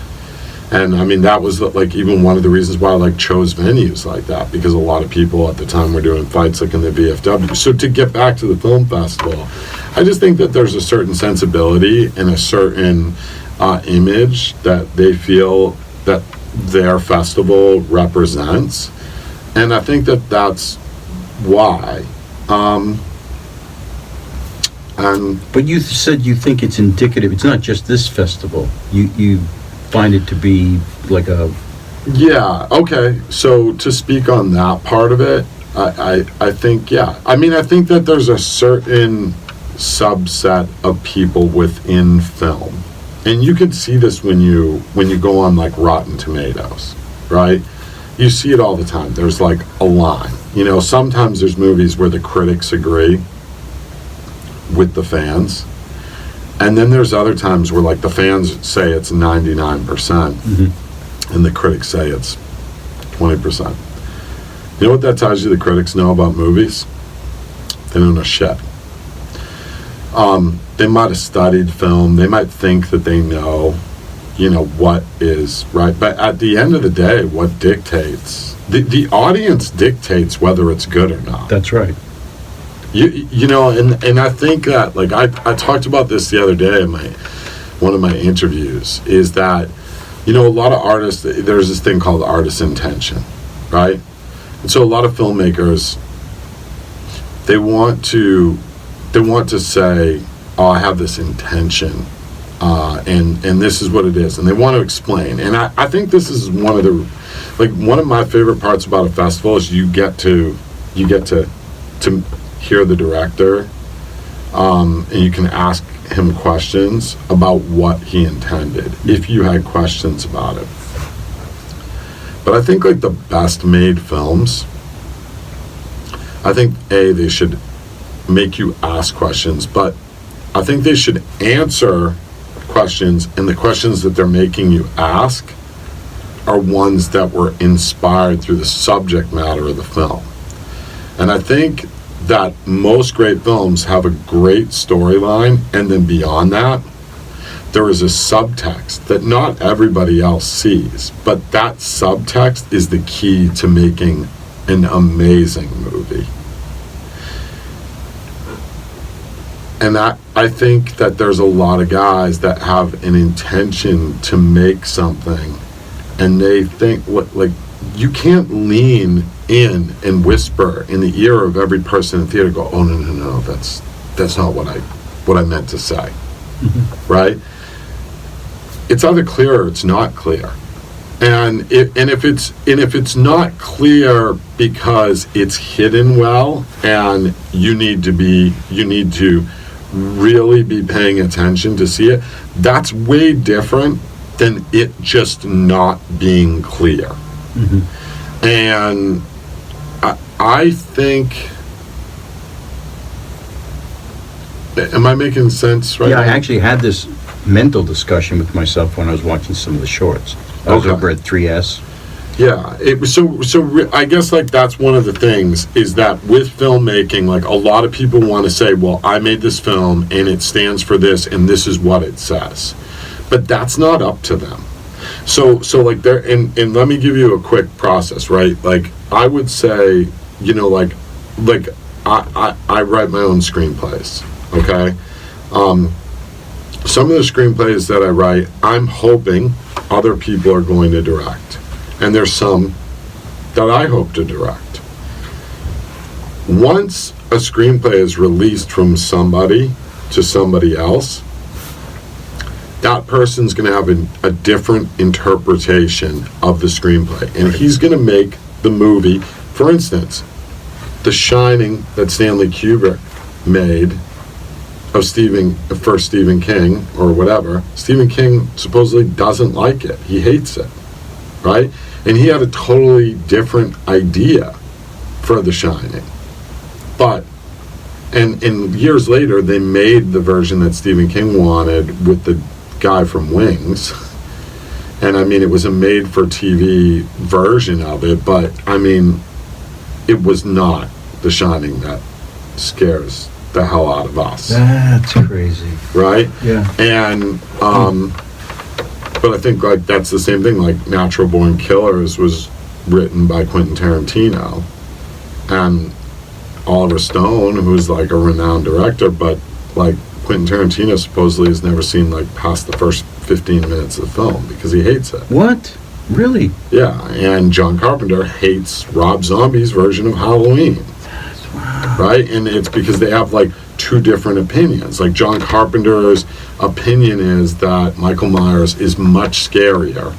And I mean, that was like even one of the reasons why I like chose venues like that, because a lot of people at the time were doing fights like in the VFW. So to get back to the film festival, I just think that there's a certain sensibility and a certain image that they feel that their festival represents. And I think that that's why. But you said you think it's indicative. It's not just this festival. You find it to be like a... Yeah, okay. So to speak on that part of it, I think, yeah. I mean, I think that there's a certain subset of people within film. And you can see this when you go on like Rotten Tomatoes, right? You see it all the time. There's like a line. Sometimes there's movies where the critics agree with the fans, and then there's other times where like the fans say it's 99% and the critics say it's 20%. You know what that tells you the critics know about movies? They don't know shit. They might have studied film, they might think that they know, what is right. But at the end of the day, what dictates, the audience dictates whether it's good or not. That's right. And I think that, like, I talked about this the other day in one of my interviews, is that, a lot of artists, there's this thing called artist intention, right? And so a lot of filmmakers, they want to say, oh, I have this intention, and this is what it is, and they want to explain. And I think this is one of my favorite parts about a festival is you get to hear the director, and you can ask him questions about what he intended, if you had questions about it. But I think, like, the best made films, I think, they should make you ask questions, but I think they should answer questions, and the questions that they're making you ask are ones that were inspired through the subject matter of the film. And I think that most great films have a great storyline, and then beyond that, there is a subtext that not everybody else sees, but that subtext is the key to making an amazing movie. And I think that there's a lot of guys that have an intention to make something, and they think, you can't lean in and whisper in the ear of every person in the theater, go, oh, no, that's not what I meant to say. Mm-hmm. Right? It's either clear or it's not clear. And if it's not clear because it's hidden well, and you need to really be paying attention to see it, that's way different than it just not being clear. Mm-hmm. And I think, am I making sense right now? I actually had this mental discussion with myself when I was watching some of the shorts. I was over at 3S. Yeah, it was so I guess, like, that's one of the things, is that with filmmaking, like, a lot of people want to say, well, I made this film and it stands for this and this is what it says, but that's not up to them. So like, there, and let me give you a quick process, right? Like, I would say, like I write my own screenplays, okay? Some of the screenplays that I write, I'm hoping other people are going to direct. And there's some that I hope to direct. Once a screenplay is released from somebody to somebody else, that person's going to have a different interpretation of the screenplay. And he's going to make the movie, for instance, The Shining that Stanley Kubrick made of Stephen King or whatever. Stephen King supposedly doesn't like it. He hates it, right? And he had a totally different idea for The Shining. But, and years later, they made the version that Stephen King wanted with the guy from Wings. And I mean, it was a made-for-TV version of it, but I mean, it was not The Shining that scares the hell out of us. That's crazy. Right? Yeah. And, but I think, like, that's the same thing, like Natural Born Killers was written by Quentin Tarantino, and Oliver Stone, who's like a renowned director, but like Quentin Tarantino supposedly has never seen like past the first 15 minutes of the film because he hates it. What? Really? Yeah, and John Carpenter hates Rob Zombie's version of Halloween. Wow. Right? And it's because they have like two different opinions. Like, John Carpenter's opinion is that Michael Myers is much scarier,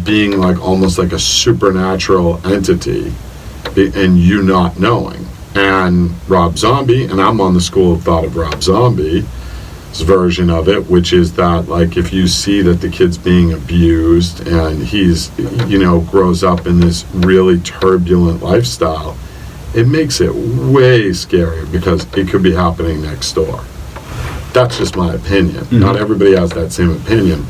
being like almost like a supernatural entity, and you not knowing. And Rob Zombie, and I'm on the school of thought of Rob Zombie's version of it, which is that, like, if you see that the kid's being abused and he's, grows up in this really turbulent lifestyle, it makes it way scarier because it could be happening next door. That's just my opinion. Mm-hmm. Not everybody has that same opinion.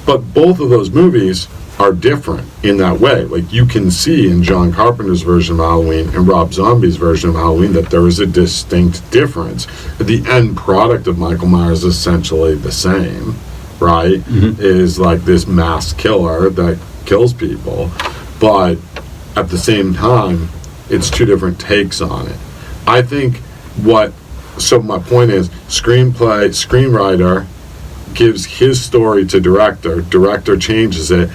But both of those movies are different in that way. Like, you can see in John Carpenter's version of Halloween and Rob Zombie's version of Halloween that there is a distinct difference. The end product of Michael Myers is essentially the same, right? Is like this mass killer that kills people, but at the same time, it's two different takes on it. I think so my point is, screenwriter gives his story to director changes it,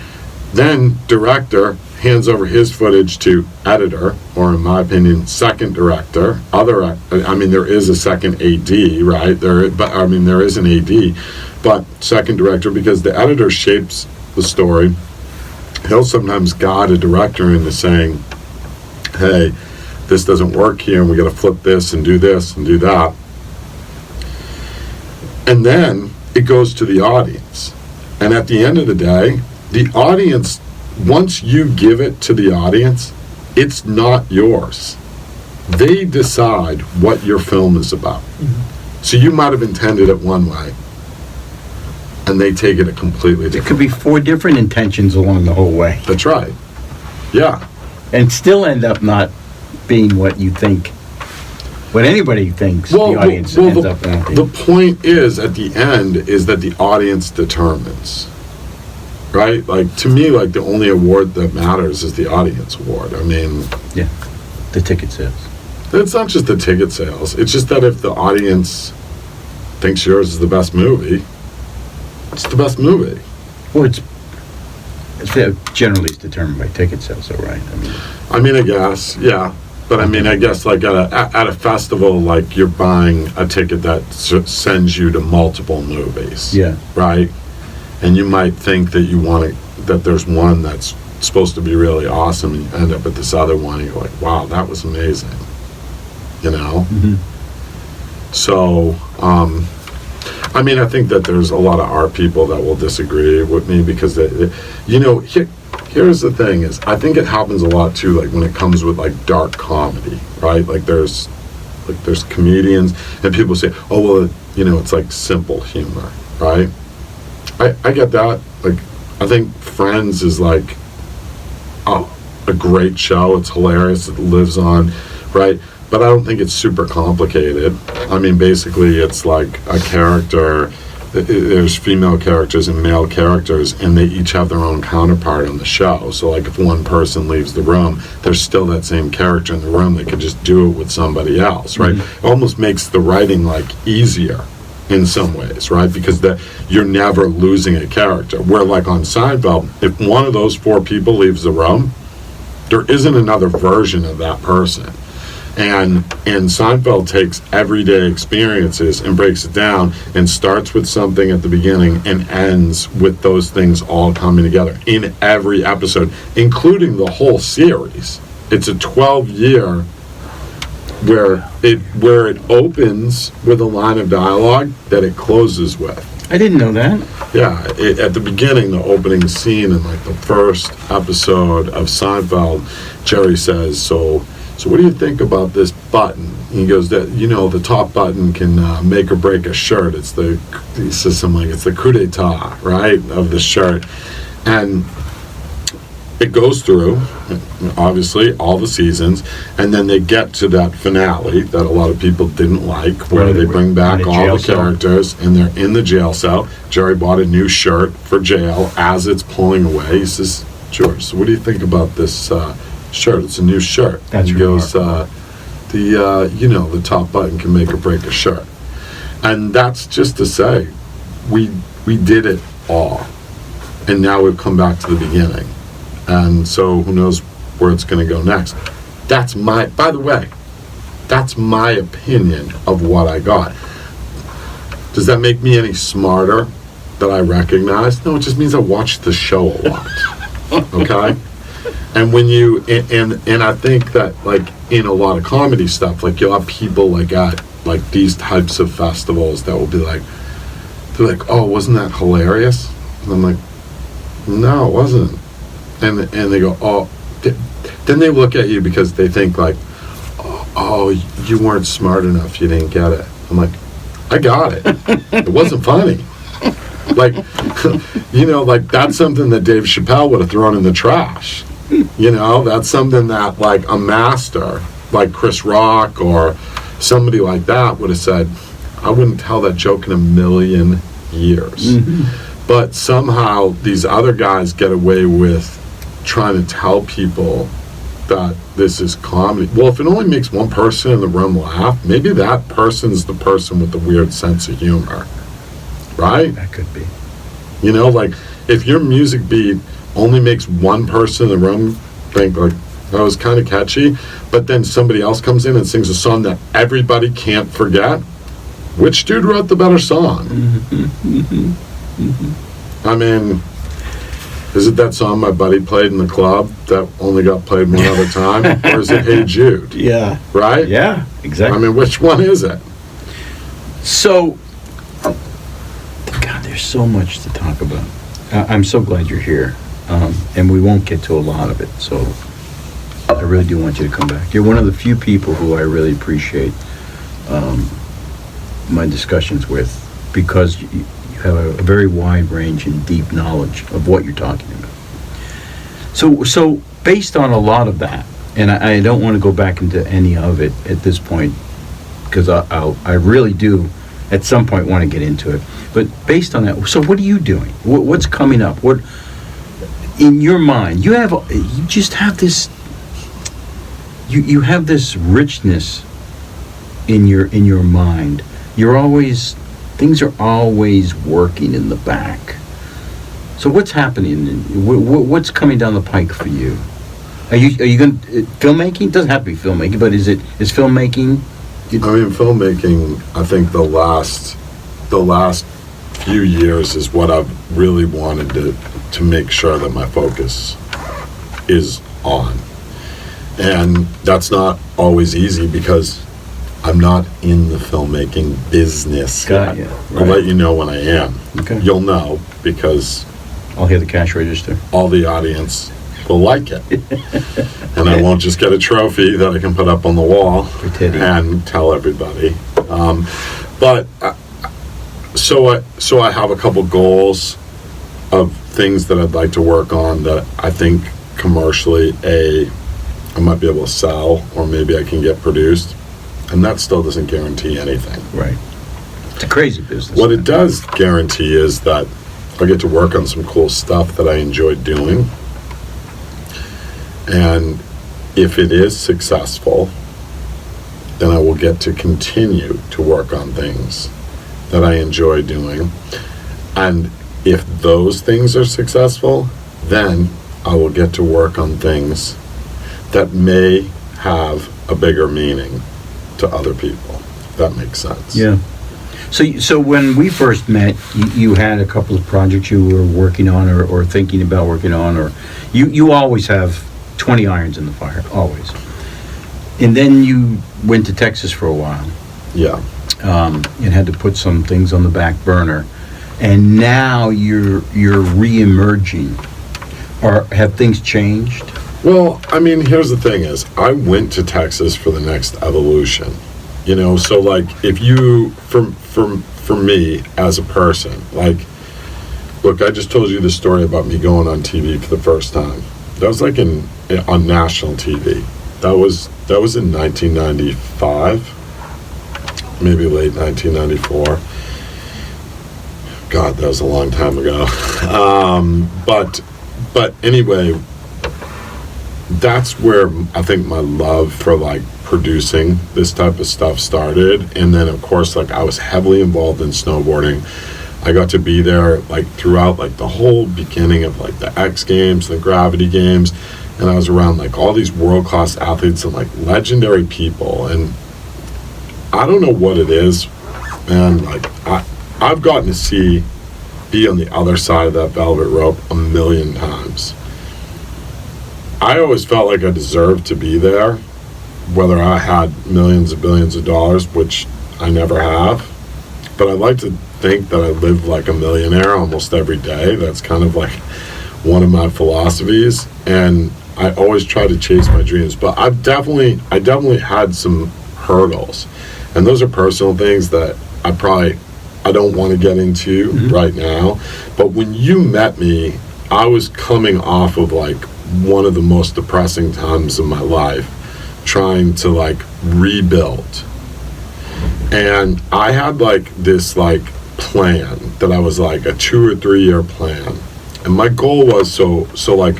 then director hands over his footage to editor, or in my opinion, second director. There is a second AD, right? There is an AD, but second director, because the editor shapes the story. He'll sometimes guide a director into saying, hey, this doesn't work here, and we got to flip this and do that. And then it goes to the audience. And at the end of the day, the audience, once you give it to the audience, it's not yours. They decide what your film is about. So you might have intended it one way, and they take it a completely different way. It could be 4 different intentions along the whole way. That's right. Yeah. And still end up not being what you think, what anybody thinks the audience ends up wanting. The point is, at the end, is that the audience determines. Right? Like, to me, like, the only award that matters is the audience award. I mean... Yeah. The ticket sales. It's not just the ticket sales. It's just that if the audience thinks yours is the best movie, it's the best movie. Well, it's generally it's determined by ticket sales, though, right? I guess, yeah. But I guess, like, at a festival, like, you're buying a ticket that sends you to multiple movies. Yeah. Right? And you might think that that there's one that's supposed to be really awesome, and you end up at this other one, and you're like, wow, that was amazing. You know? So, I think that there's a lot of art people that will disagree with me, because, here's the thing is, I think it happens a lot, too, like, when it comes with, like, dark comedy, right? Like, there's comedians, and people say, oh, well, it's, like, simple humor, right? I get that. Like, I think Friends is like a great show. It's hilarious. It lives on, right? But I don't think it's super complicated. Basically, it's like a character. There's female characters and male characters, and they each have their own counterpart on the show. So, like, if one person leaves the room, there's still that same character in the room. They could just do it with somebody else, right? It almost makes the writing, like, easier in some ways, right? Because you're never losing a character. Where, like, on Seinfeld, if one of those 4 people leaves the room, there isn't another version of that person. And Seinfeld takes everyday experiences and breaks it down and starts with something at the beginning and ends with those things all coming together in every episode, including the whole series. It's a 12-year where it opens with a line of dialogue that it closes with. I didn't know that. Yeah, at the beginning, the opening scene in, like, the first episode of Seinfeld, Jerry says, so what do you think about this button? He goes, that the top button can make or break a shirt. He says something like, it's the coup d'etat, right, of the shirt. And it goes through, obviously, all the seasons, and then they get to that finale that a lot of people didn't like, where they bring back all the characters, and they're in the jail cell. Jerry bought a new shirt for jail. As it's pulling away, he says, George, so what do you think about this shirt? It's a new shirt. That's and he goes, the top button can make or break a shirt. And that's just to say, we did it all. And now we've come back to the beginning. And so who knows where it's going to go next. By the way, that's my opinion of what I got. Does that make me any smarter that I recognize? No, it just means I watched the show a lot. Okay? And when you, and I think that, like, in a lot of comedy stuff, like, you'll have people, like, at, like, these types of festivals that will be like, they're like, oh, wasn't that hilarious? And I'm like, no, it wasn't. And they go, oh, then they look at you because they think, like, oh, you weren't smart enough, you didn't get it. I'm like, I got it. It wasn't funny. Like, like, that's something that Dave Chappelle would have thrown in the trash. That's something that, like, a master, like Chris Rock or somebody like that would have said, I wouldn't tell that joke in a million years. But somehow these other guys get away with trying to tell people that this is comedy. Well, if it only makes one person in the room laugh, maybe that person's the person with the weird sense of humor, right? That could be. You know, like if your music beat only makes one person in the room think like, that was kind of catchy, but then somebody else comes in and sings a song that everybody can't forget, which dude wrote the better song? I mean, is it that song my buddy played in the club that only got played one other time? Or is it Hey Jude? Yeah. Right? Yeah, exactly. I mean, which one is it? So, God, there's so much to talk about. I'm so glad you're here. And we won't get to a lot of it, so I really do want you to come back. You're one of the few people who I really appreciate my discussions with, because you have a very wide range and deep knowledge of what you're talking about. So based on a lot of that, and I don't want to go back into any of it at this point, because I really do at some point want to get into it. But based on that, so what are you doing? What's coming up? What in your mind? You just have this. You have this richness in your mind. Things are always working in the back. So what's happening? What's coming down the pike for you? Are you going filmmaking? It doesn't have to be filmmaking, but is filmmaking? I mean, filmmaking, I think the last few years is what I've really wanted to make sure that my focus is on. And that's not always easy because I'm not in the filmmaking business yet. Right. I'll let you know when I am. Okay. You'll know because I'll hear the cash register. all the audience will like it. And I won't just get a trophy that I can put up on the wall and tell everybody. So I have a couple goals of things that I'd like to work on that I think commercially, I might be able to sell, or maybe I can get produced. And that still doesn't guarantee anything. Right. It's a crazy business. What it does guarantee is that I get to work on some cool stuff that I enjoy doing. And if it is successful, then I will get to continue to work on things that I enjoy doing. And if those things are successful, then I will get to work on things that may have a bigger meaning to other people. If that makes sense. Yeah. So when we first met, you had a couple of projects you were working on or thinking about working on, or you always have 20 irons in the fire, always. And then you went to Texas for a while. Yeah. And had to put some things on the back burner. And now you're re-emerging. Or have things changed? Well, I mean, here's the thing is, I went to Texas for the next evolution. You know, so like if you, for me as a person, like, look, I just told you the story about me going on TV for the first time. That was like on national TV. That was in 1995, maybe late 1994. God, that was a long time ago. But anyway, that's where I think my love for like producing this type of stuff started. And then of course, like I was heavily involved in snowboarding. I got to be there like throughout like the whole beginning of like the X Games, the Gravity Games, and I was around like all these world-class athletes and like legendary people. And I don't know what it is, man. Like I've gotten to be on the other side of that velvet rope a million times. I always felt like I deserved to be there, whether I had millions of billions of dollars, which I never have. But I like to think that I live like a millionaire almost every day. That's kind of like one of my philosophies, and I always try to chase my dreams. But I definitely had some hurdles, and those are personal things that I don't want to get into right now. But when you met me, I was coming off of like one of the most depressing times of my life, trying to like rebuild. And I had like this like plan that I was like a 2 or 3 year plan. And my goal was so like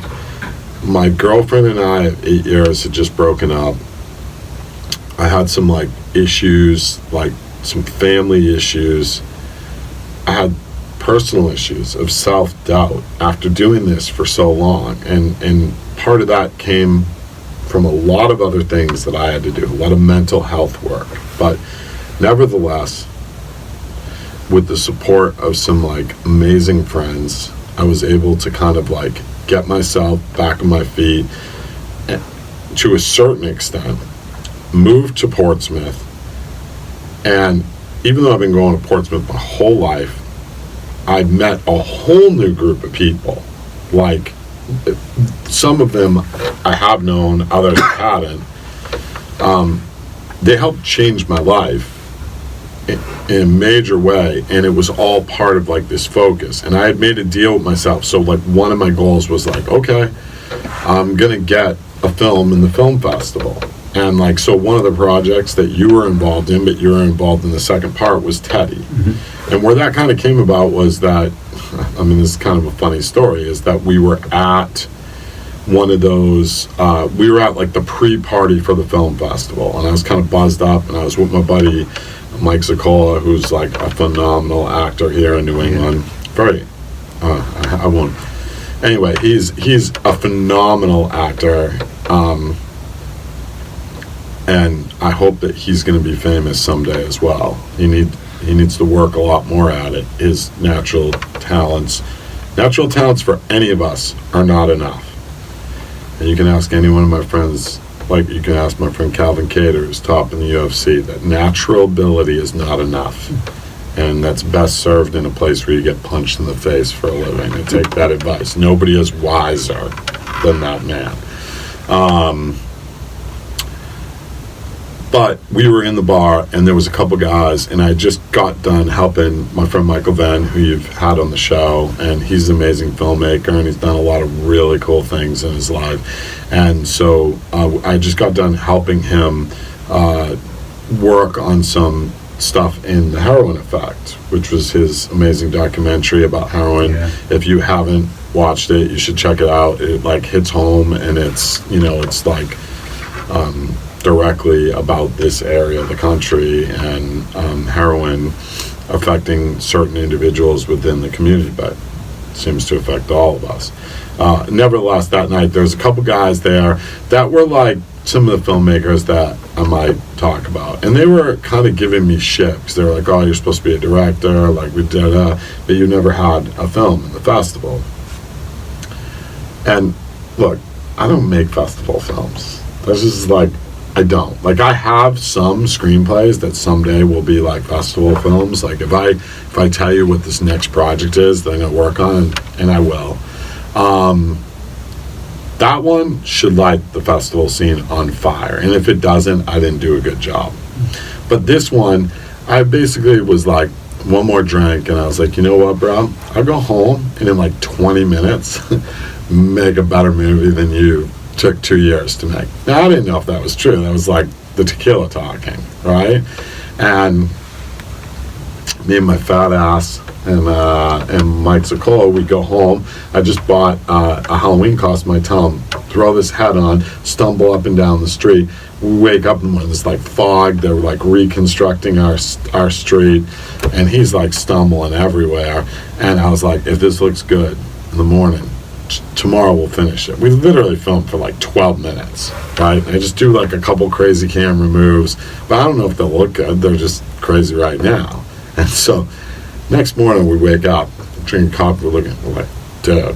my girlfriend and I at 8 years had just broken up. I had some like issues, like some family issues. I had personal issues of self-doubt after doing this for so long. And part of that came from a lot of other things that I had to do, a lot of mental health work. But nevertheless, with the support of some like amazing friends, I was able to kind of like get myself back on my feet to a certain extent, moved to Portsmouth. And even though I've been going to Portsmouth my whole life, I've met a whole new group of people. Like, some of them I have known, others I haven't. They helped change my life in a major way, and it was all part of like this focus. And I had made a deal with myself. So like one of my goals was like, okay, I'm gonna get a film in the film festival. And like, so one of the projects that you were involved in, but you were involved in the second part, was Teddy. Mm-hmm. And where that kind of came about was that, I mean, this is kind of a funny story, is that we were at one of those, we were at like the pre-party for the film festival, and I was kind of buzzed up, and I was with my buddy Mike Zuccola, who's like a phenomenal actor here in New England. Very, I won't. Anyway, he's a phenomenal actor, and I hope that he's going to be famous someday as well. He needs to work a lot more at it. His natural talents for any of us are not enough. And you can ask any one of my friends, like you can ask my friend Calvin Kattar, who's top in the UFC, that natural ability is not enough. And that's best served in a place where you get punched in the face for a living. And take that advice. Nobody is wiser than that man. But we were in the bar, and there was a couple guys, and I just got done helping my friend Michael Venn, who you've had on the show, and he's an amazing filmmaker, and he's done a lot of really cool things in his life. And so I just got done helping him work on some stuff in The Heroin Effect, which was his amazing documentary about heroin. Yeah. If you haven't watched it, you should check it out. It like hits home, and it's, you know, it's like directly about this area of the country and heroin affecting certain individuals within the community, but it seems to affect all of us. Nevertheless, that night there was a couple guys there that were like some of the filmmakers that I might talk about, and they were kind of giving me shit because they were like, oh, you're supposed to be a director, like we did, but you never had a film in the festival. And look, I don't make festival films. This is like, I don't. Like, I have some screenplays that someday will be like festival films. Like, if I tell you what this next project is that I'm going to work on, and I will, that one should light the festival scene on fire. And if it doesn't, I didn't do a good job. But this one, I basically was like, one more drink, and I was like, you know what, bro? I'll go home, and in like 20 minutes, make a better movie than you took 2 years to make. Now, I didn't know if that was true. That was like the tequila talking, right? And me and my fat ass and Mike Zuccola, we go home. I just bought a Halloween costume. I tell him, throw this hat on, stumble up and down the street. We wake up in the morning, there's like fog. They're like reconstructing our street, and he's like stumbling everywhere. And I was like, if this looks good in the morning, tomorrow we'll finish it. We literally filmed for like 12 minutes, right? I just do like a couple crazy camera moves, but I don't know if they'll look good. They're just crazy right now. And so next morning we wake up, drinking coffee, we're like, dude,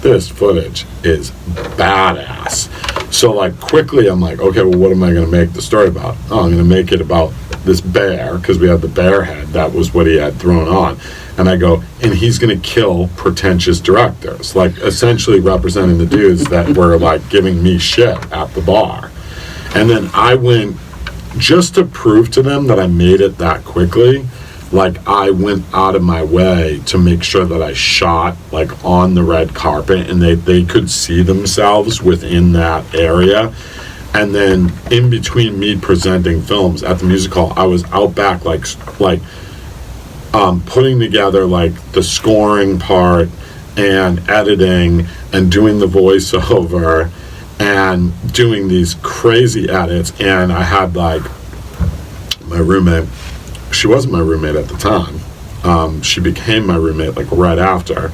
this footage is badass. So like quickly I'm like, okay, well, what am I going to make the story about? Oh, I'm going to make it about this bear, because we had the bear head. That was what he had thrown on. And I go, and he's going to kill pretentious directors, like essentially representing the dudes that were like giving me shit at the bar. And then I went, just to prove to them that I made it that quickly, like I went out of my way to make sure that I shot like on the red carpet, and they could see themselves within that area. And then in between me presenting films at the music hall, I was out back like putting together like the scoring part and editing and doing the voiceover and doing these crazy edits. And I had like my roommate, she wasn't my roommate at the time. She became my roommate like right after.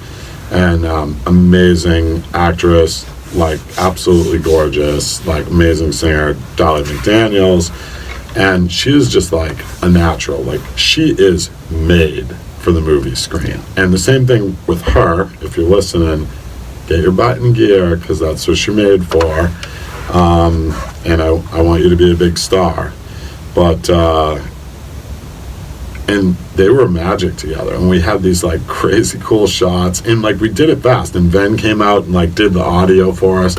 And amazing actress, like absolutely gorgeous, like amazing singer, Dali McDaniels. And she is just like a natural. Like she is made for the movie screen. And the same thing with her. If you're listening, get your butt in gear, because that's what you're made for. And I want you to be a big star. But and they were magic together, and we had these like crazy cool shots, and like we did it fast, and Venn came out and like did the audio for us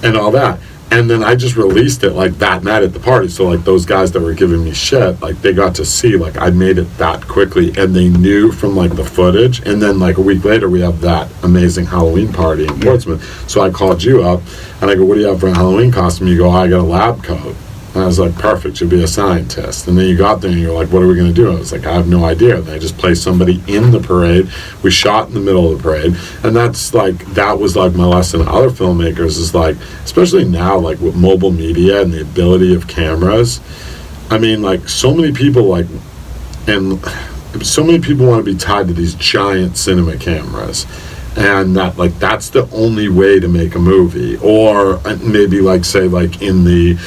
and all that. And then I just released it like that night at the party. So like those guys that were giving me shit, like they got to see like I made it that quickly, and they knew from like the footage. And then like a week later we have that amazing Halloween party in Portsmouth. So I called you up and I go, what do you have for a Halloween costume? You go, I got a lab coat. And I was like, perfect, you'll be a scientist. And then you got there and you're like, what are we going to do? I was like, I have no idea. And I just placed somebody in the parade. We shot in the middle of the parade. And that's like, that was like my lesson to other filmmakers is like, especially now, like with mobile media and the ability of cameras. I mean, like so many people like, and so many people want to be tied to these giant cinema cameras. And that like, that's the only way to make a movie. Or maybe like say like in the,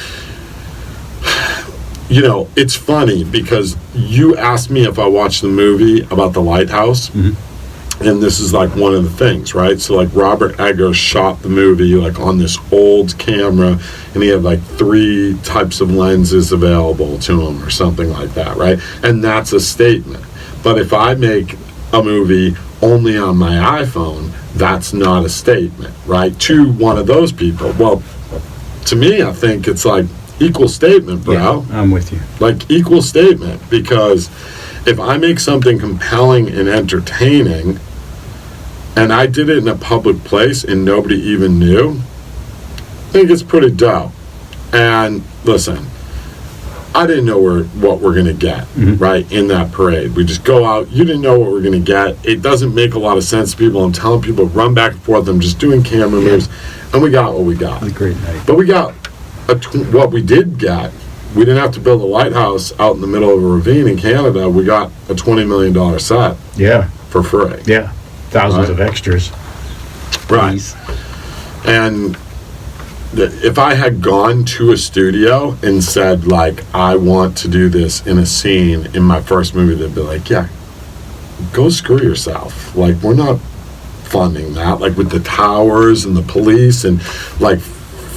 you know, it's funny because you asked me if I watched the movie about the lighthouse, and this is like one of the things, right? So like Robert Eggers shot the movie like on this old camera, and he had like 3 types of lenses available to him or something like that, right? And that's a statement. But if I make a movie only on my iPhone, that's not a statement, right? To one of those people. Well, to me, I think it's like equal statement, bro. Yeah, I'm with you. Like equal statement, because if I make something compelling and entertaining, and I did it in a public place and nobody even knew, I think it's pretty dope. And listen, I didn't know what we're gonna get, right, in that parade. We just go out, you didn't know what we're gonna get. It doesn't make a lot of sense to people. I'm telling people, run back and forth. I'm just doing camera moves, and we got what we got. It was a great night. But we got what we did get. We didn't have to build a lighthouse out in the middle of a ravine in Canada. We got a $20 million set. Yeah. For free. Yeah. Thousands of extras. Right. Please. And if I had gone to a studio and said, like, I want to do this in a scene in my first movie, they'd be like, yeah, go screw yourself. Like, we're not funding that. Like, with the towers and the police and, like,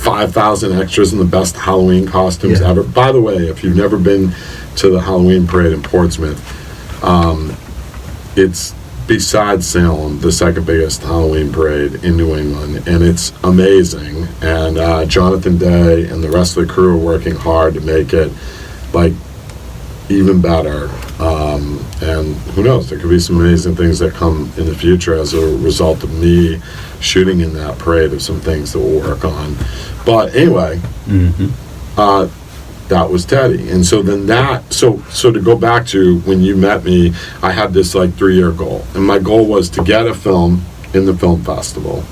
5,000 extras and the best Halloween costumes ever. By the way, if you've never been to the Halloween parade in Portsmouth, it's besides Salem, the second biggest Halloween parade in New England, and it's amazing. And Jonathan Day and the rest of the crew are working hard to make it like even better. And who knows, there could be some amazing things that come in the future as a result of me shooting in that parade of some things that we'll work on. But anyway, that was Teddy. And so then so to go back to when you met me, I had this like 3-year goal. And my goal was to get a film in the film festival.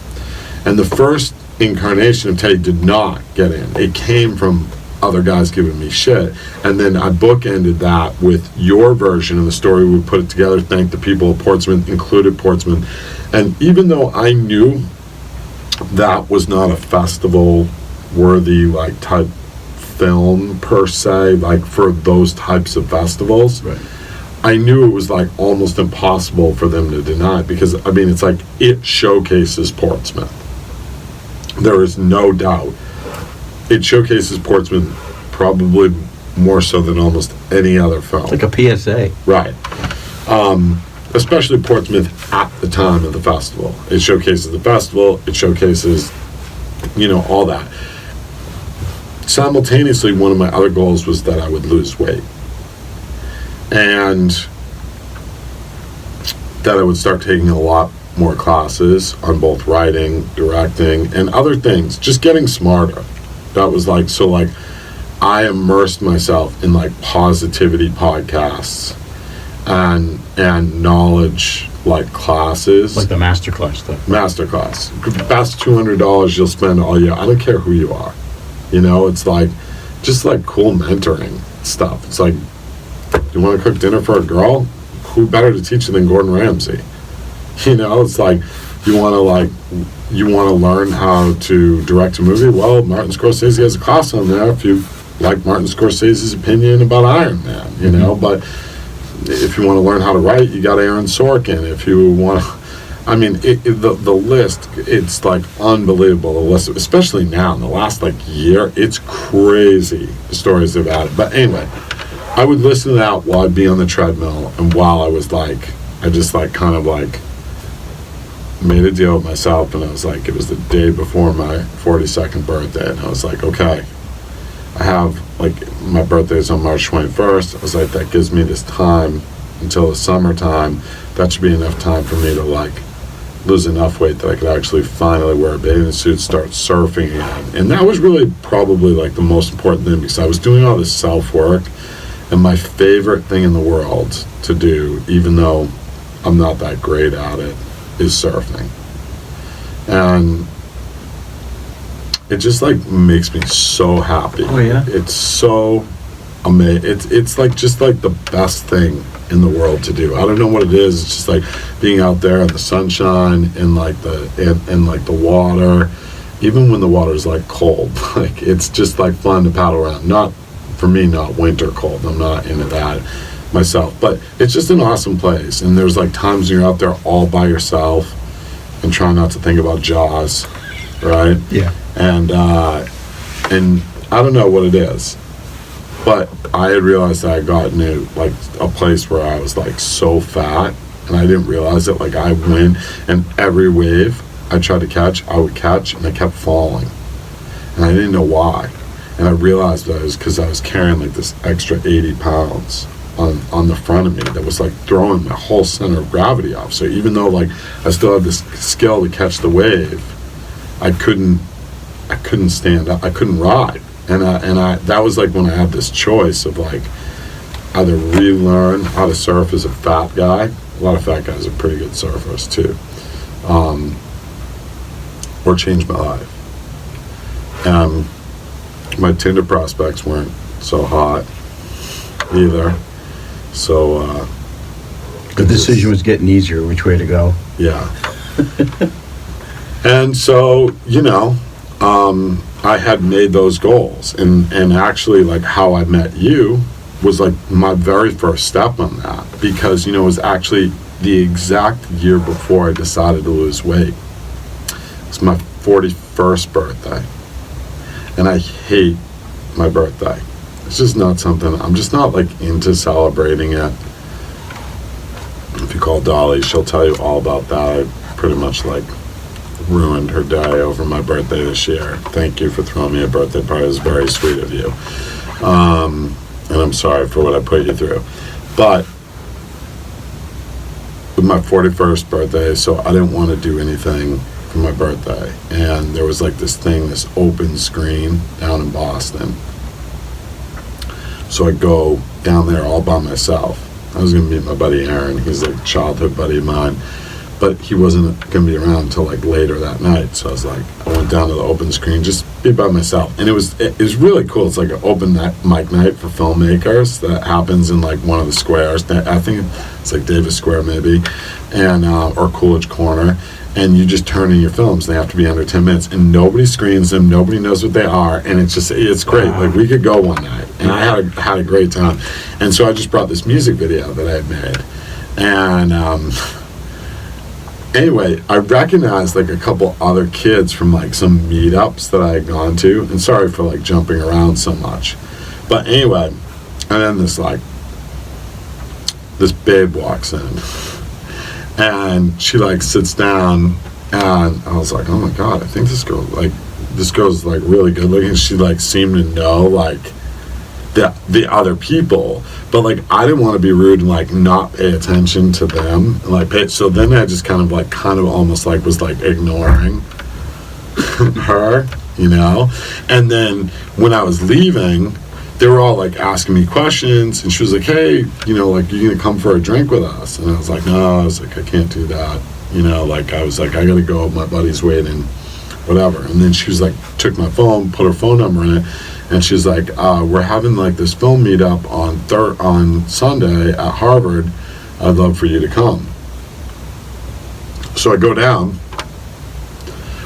And the first incarnation of Teddy did not get in. It came from other guys giving me shit. And then I bookended that with your version of the story. We put it together, thanked the people of Portsmouth, included Portsmouth. And even though I knew that was not a festival worthy like type film per se, like for those types of festivals, right, I knew it was like almost impossible for them to deny it, because I mean it's like it showcases Portsmouth. There is no doubt it showcases Portsmouth probably more so than almost any other film. Like a PSA. Right. Especially Portsmouth at the time of the festival. It showcases the festival, it showcases, you know, all that. Simultaneously, one of my other goals was that I would lose weight. And that I would start taking a lot more classes on both writing, directing, and other things, just getting smarter. That was like, so like, I immersed myself in like positivity podcasts and knowledge like classes. Like the masterclass stuff. Masterclass. Best $200 you'll spend all year. I don't care who you are. You know, it's like, just like cool mentoring stuff. It's like, you want to cook dinner for a girl? Who better to teach you than Gordon Ramsay? You know, it's like, you want to learn how to direct a movie? Well, Martin Scorsese has a class on there if you like Martin Scorsese's opinion about Iron Man, you know, but if you want to learn how to write, you got Aaron Sorkin. If you want to, I mean, the list, it's like unbelievable, the list, especially now in the last like year, it's crazy, the stories they've added. But anyway, I would listen to that while I'd be on the treadmill, and while I was like, I just like kind of like made a deal with myself, and I was like, it was the day before my 42nd birthday, and I was like, okay, I have, like, my birthday is on March 21st. I was like, that gives me this time until the summertime. That should be enough time for me to, like, lose enough weight that I could actually finally wear a bathing suit, start surfing again. And that was really probably, like, the most important thing, because I was doing all this self-work, and my favorite thing in the world to do, even though I'm not that great at it, is surfing. And it just like makes me so happy. Oh yeah. It's so amazing. It's like just like the best thing in the world to do. I don't know what it is. It's just like being out there in the sunshine and like and like the water, even when the water's like cold. Like it's just like fun to paddle around. Not for me, not winter cold. I'm not into that myself. But it's just an awesome place. And there's like times when you're out there all by yourself and trying not to think about Jaws, right? Yeah. And I don't know what it is, but I had realized that I got into like a place where I was like so fat, and I didn't realize it. Like I went, and every wave I tried to catch, I would catch, and I kept falling, and I didn't know why. And I realized that it was because I was carrying like this extra 80 pounds on the front of me that was like throwing my whole center of gravity off. So even though like I still had this skill to catch the wave, I couldn't stand up. I couldn't ride. And I that was like when I had this choice of like either relearn how to surf as a fat guy. A lot of fat guys are pretty good surfers too. Or change my life. My Tinder prospects weren't so hot either. So the decision was getting easier which way to go. Yeah. And so, you know, I had made those goals, and actually like how I met you was like my very first step on that, because, you know, it was actually the exact year before I decided to lose weight. It's my 41st birthday, and I hate my birthday. It's just not something, I'm just not like into celebrating it. If you call Dali, she'll tell you all about that. I pretty much like ruined her day over my birthday this year. Thank you for throwing me a birthday party. It was very sweet of you. And I'm sorry for what I put you through. But with my 41st birthday, so I didn't want to do anything for my birthday. And there was like this thing, this open screen down in Boston. So I go down there all by myself. I was going to meet my buddy Aaron. He's a childhood buddy of mine. But he wasn't going to be around until like later that night. So I was like, I went down to the open screen, just be by myself. And it was really cool. It's like an open mic night for filmmakers that happens in like one of the squares. I think it's like Davis Square maybe, and or Coolidge Corner. And you just turn in your films. They have to be under 10 minutes. And nobody screens them. Nobody knows what they are. And it's great. Like we could go one night. And I had a great time. And so I just brought this music video that I had made. And anyway, I recognized like a couple other kids from like some meetups that I had gone to. And sorry for like jumping around so much. But anyway, and then this babe walks in. And she like sits down, and I was like, oh my God, I think this girl's like really good looking. She like seemed to know like the other people, but like I didn't want to be rude and like not pay attention to them, and like so then I just kind of almost like was like ignoring her, you know. And then when I was leaving, they were all like asking me questions, and she was like, hey, you know, like, you gonna come for a drink with us? And I was like, no, I was like, I can't do that. You know, like, I was like, I gotta go, my buddy's waiting, whatever. And then she was like, took my phone, put her phone number in it, and she was like, we're having like this film meetup on Sunday at Harvard. I'd love for you to come. So I go down.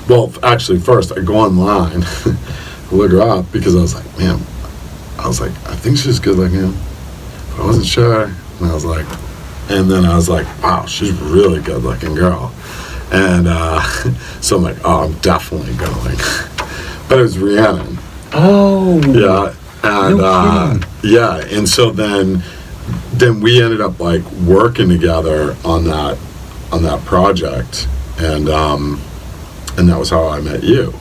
Well, actually, first I go online, look her up, because I was like, man, I think she's good looking. I wasn't sure, and I was like, wow, she's a really good looking girl. And so I'm like, oh, I'm definitely going. But it was Rhiannon. Oh. Yeah. And no yeah, and so then we ended up like working together on that project, and that was how I met you.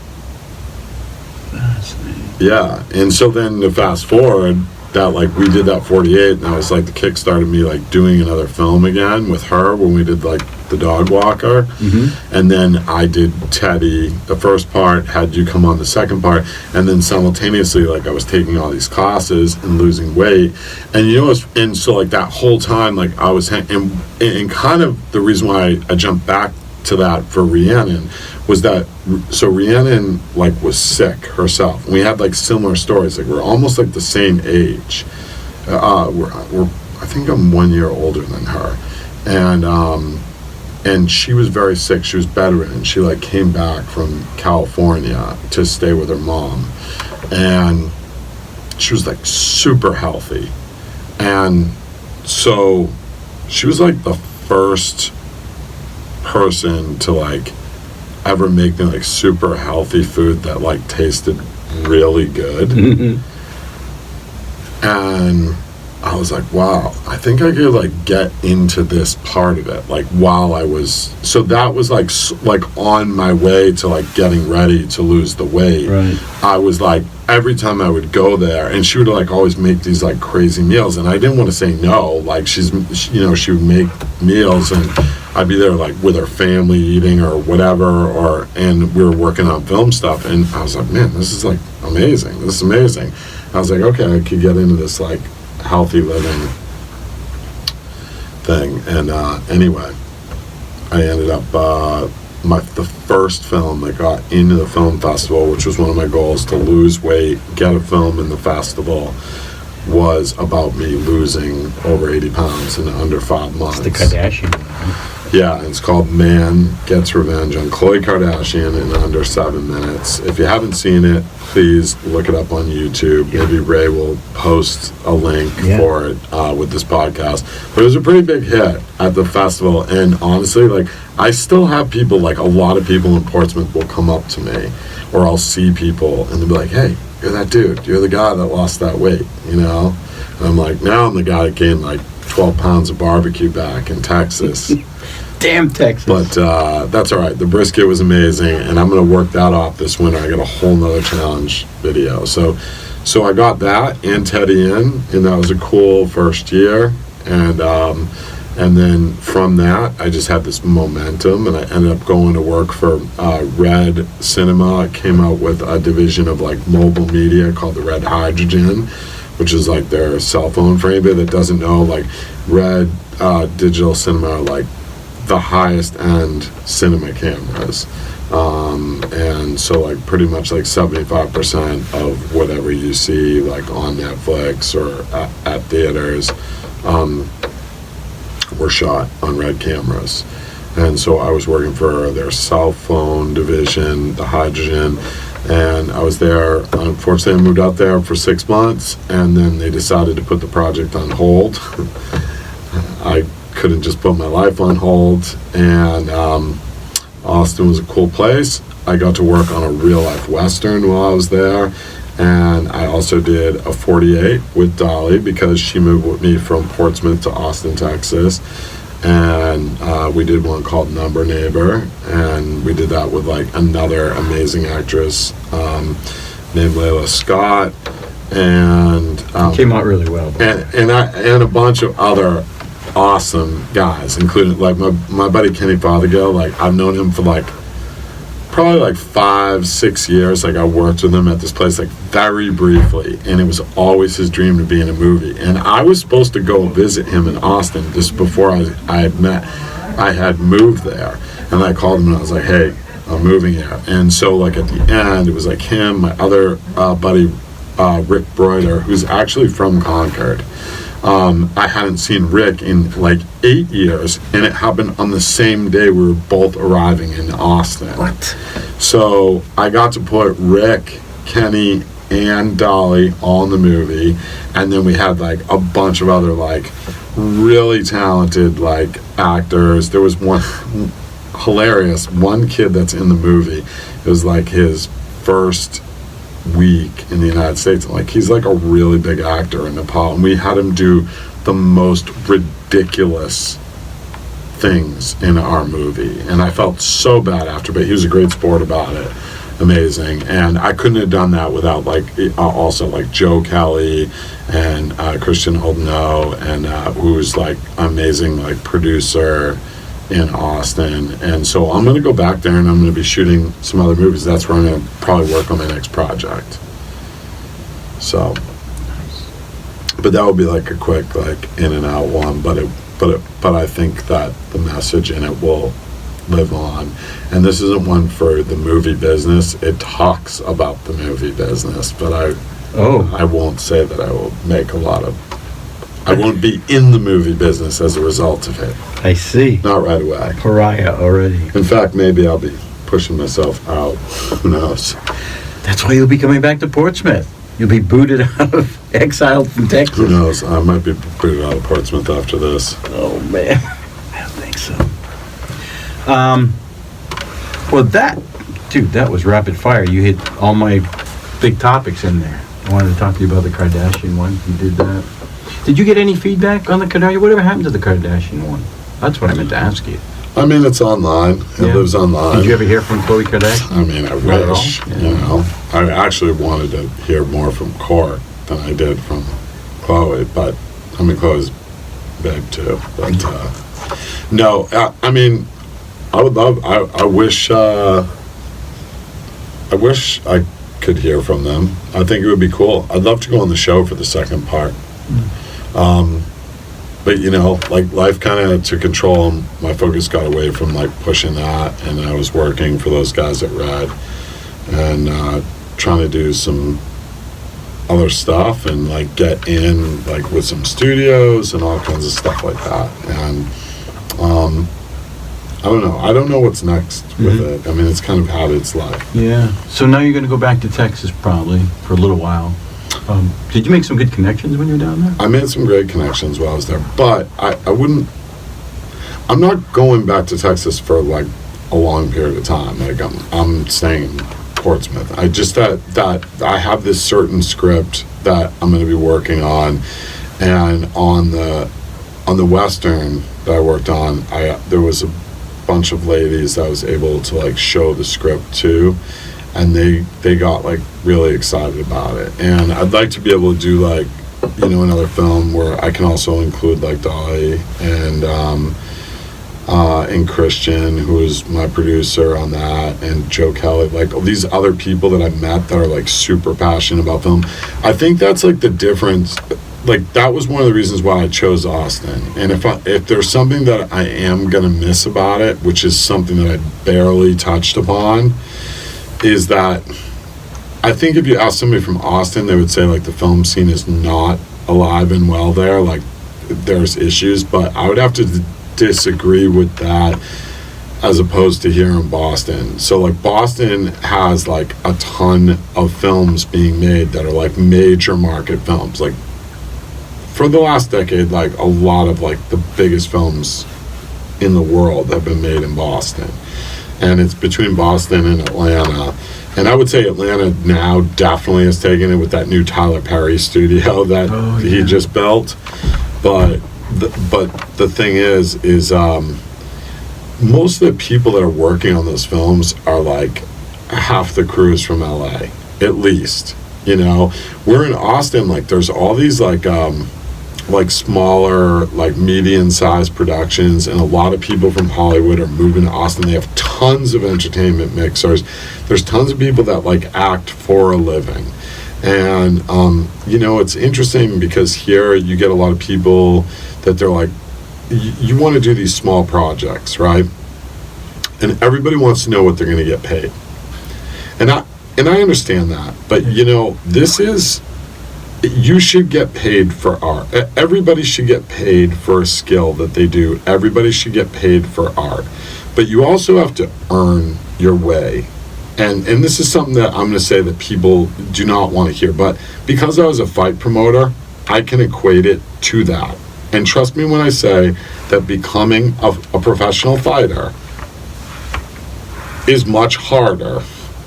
That's neat. Yeah, and so then to fast forward, that like we did that 48, and that was like the kick started me like doing another film again with her when we did like the dog walker. Mm-hmm. And then I did Teddy, the first part, had you come on the second part, and then simultaneously like I was taking all these classes and losing weight, and you know, and so like that whole time like I was and kind of the reason why I jumped back to that for Rhiannon was that, so Rhiannon like was sick herself. We had like similar stories, like we're almost like the same age. We're I think I'm 1 year older than her, and she was very sick. She was bedridden. She like came back from California to stay with her mom, and she was like super healthy, and so she was like the first person to like ever make me like super healthy food that like tasted really good. Mm-hmm. And I was like, wow, I think I could like get into this part of it like while I was, so that was like on my way to like getting ready to lose the weight. Right. I was like, every time I would go there, and she would like always make these like crazy meals, and I didn't want to say no. Like she would make meals, and I'd be there like with her family eating or whatever, and we were working on film stuff, and I was like, man, this is like amazing. This is amazing. I was like, okay, I could get into this like healthy living thing, and anyway, I ended up the first film that got into the film festival, which was one of my goals, to lose weight, get a film in the festival, was about me losing over 80 pounds in under 5 months. It's the Kardashian one. Yeah, it's called Man Gets Revenge on Khloe Kardashian in under 7 minutes. If you haven't seen it, please look it up on YouTube. Maybe Ray will post a link for it with this podcast. But it was a pretty big hit at the festival, and honestly, like, I still have people, like a lot of people in Portsmouth will come up to me, or I'll see people, and they'll be like, hey, you're that dude. You're the guy that lost that weight, you know? And I'm like, now I'm the guy that gained like 12 pounds of barbecue back in Texas. Damn Texas. But that's all right. The brisket was amazing, and I'm going to work that off this winter. I got a whole nother challenge video. So I got that and Teddy in, and that was a cool first year. And then from that, I just had this momentum, and I ended up going to work for Red Cinema. It came out with a division of like mobile media called the Red Hydrogen, which is like their cell phone. For anybody that doesn't know, like Red Digital Cinema are like the highest end cinema cameras, and so like pretty much like 75% of whatever you see like on Netflix or at theaters were shot on Red cameras. And so I was working for their cell phone division, the Hydrogen, and I was there. Unfortunately, I moved out there for 6 months, and then they decided to put the project on hold. I couldn't just put my life on hold, and Austin was a cool place. I got to work on a real life Western while I was there, and I also did a 48 with Dali because she moved with me from Portsmouth to Austin, Texas, and we did one called Number Neighbor, and we did that with like another amazing actress named Layla Scott, and it came out really well. And a bunch of other awesome guys, including like my buddy Kenny Fothergill. Like I've known him for like probably like 5-6 years, like I worked with him at this place like very briefly, and it was always his dream to be in a movie. And I was supposed to go visit him in Austin just before I had moved there, and I called him and I was like, hey, I'm moving here. And so like at the end, it was like him, my other buddy Rick Broider, who's actually from Concord. I hadn't seen Rick in like 8 years, and it happened on the same day we were both arriving in Austin. What? So I got to put Rick, Kenny, and Dali all in the movie, and then we had like a bunch of other like really talented like actors. There was one kid that's in the movie. It was like his first week in the United States, and like he's like a really big actor in Nepal, and we had him do the most ridiculous things in our movie, and I felt so bad after, but he was a great sport about it. Amazing. And I couldn't have done that without like also like Joe Kelly and Christian Holdenow, and who's like amazing like producer in Austin. And so I'm going to go back there, and I'm going to be shooting some other movies. That's where I'm going to probably work on my next project. So, but that would be like a quick like in and out one. But I think that the message in it will live on. And this isn't one for the movie business. It talks about the movie business, but I won't say that I will make a lot of. I won't be in the movie business as a result of it. I see. Not right away. Pariah already. In fact, maybe I'll be pushing myself out. Who knows? That's why you'll be coming back to Portsmouth. You'll be booted out of, exiled from Texas. Who knows? I might be booted out of Portsmouth after this. Oh, man. I don't think so. Well, that was rapid fire. You hit all my big topics in there. I wanted to talk to you about the Kardashian one. You did that. Did you get any feedback on the Kardashian? Whatever happened to the Kardashian one? That's what I meant to ask you. I mean, it's online. It lives online. Did you ever hear from Khloe Kardashian? I mean, I wish. Yeah. You know, I actually wanted to hear more from Court than I did from Khloe, but I mean, Khloe's big too. But no, I mean, I would love. I wish I could hear from them. I think it would be cool. I'd love to go on the show for the second part. But you know, like life kind of took control, and my focus got away from like pushing that, and I was working for those guys at Red and trying to do some other stuff and like get in like with some studios and all kinds of stuff like that. And I don't know what's next with it. I mean, it's kind of had its life. Yeah. So now you're going to go back to Texas probably for a little while. Did you make some good connections when you were down there? I made some great connections while I was there, but I'm not going back to Texas for like a long period of time. Like I'm staying in Portsmouth. I just that I have this certain script that I'm going to be working on, and on the Western that I worked on, there was a bunch of ladies that I was able to like show the script to, and they got like really excited about it. And I'd like to be able to do like, you know, another film where I can also include like Dali and Christian, who is my producer on that, and Joe Kelly, like all these other people that I've met that are like super passionate about film. I think that's like the difference. Like that was one of the reasons why I chose Austin. And if there's something that I am gonna miss about it, which is something that I barely touched upon, is that I think if you ask somebody from Austin, they would say like the film scene is not alive and well there. Like there's issues, but I would have to disagree with that as opposed to here in Boston. So like Boston has like a ton of films being made that are like major market films. Like for the last decade, like a lot of like the biggest films in the world have been made in Boston. And it's between Boston and Atlanta. And I would say Atlanta now definitely has taken it with that new Tyler Perry studio that he just built. But the thing is most of the people that are working on those films are like half the crews from LA, at least. You know, we're in Austin, like there's all these like like smaller, like medium-sized productions, and a lot of people from Hollywood are moving to Austin. They have tons of entertainment mixers. There's tons of people that like act for a living. And, you know, it's interesting because here you get a lot of people that they're like, you want to do these small projects, right? And everybody wants to know what they're going to get paid. And I understand that. But, you know, you should get paid for art. Everybody should get paid for a skill that they do. Everybody should get paid for art. But you also have to earn your way. And this is something that I'm going to say that people do not want to hear. But because I was a fight promoter, I can equate it to that. And trust me when I say that becoming a professional fighter is much harder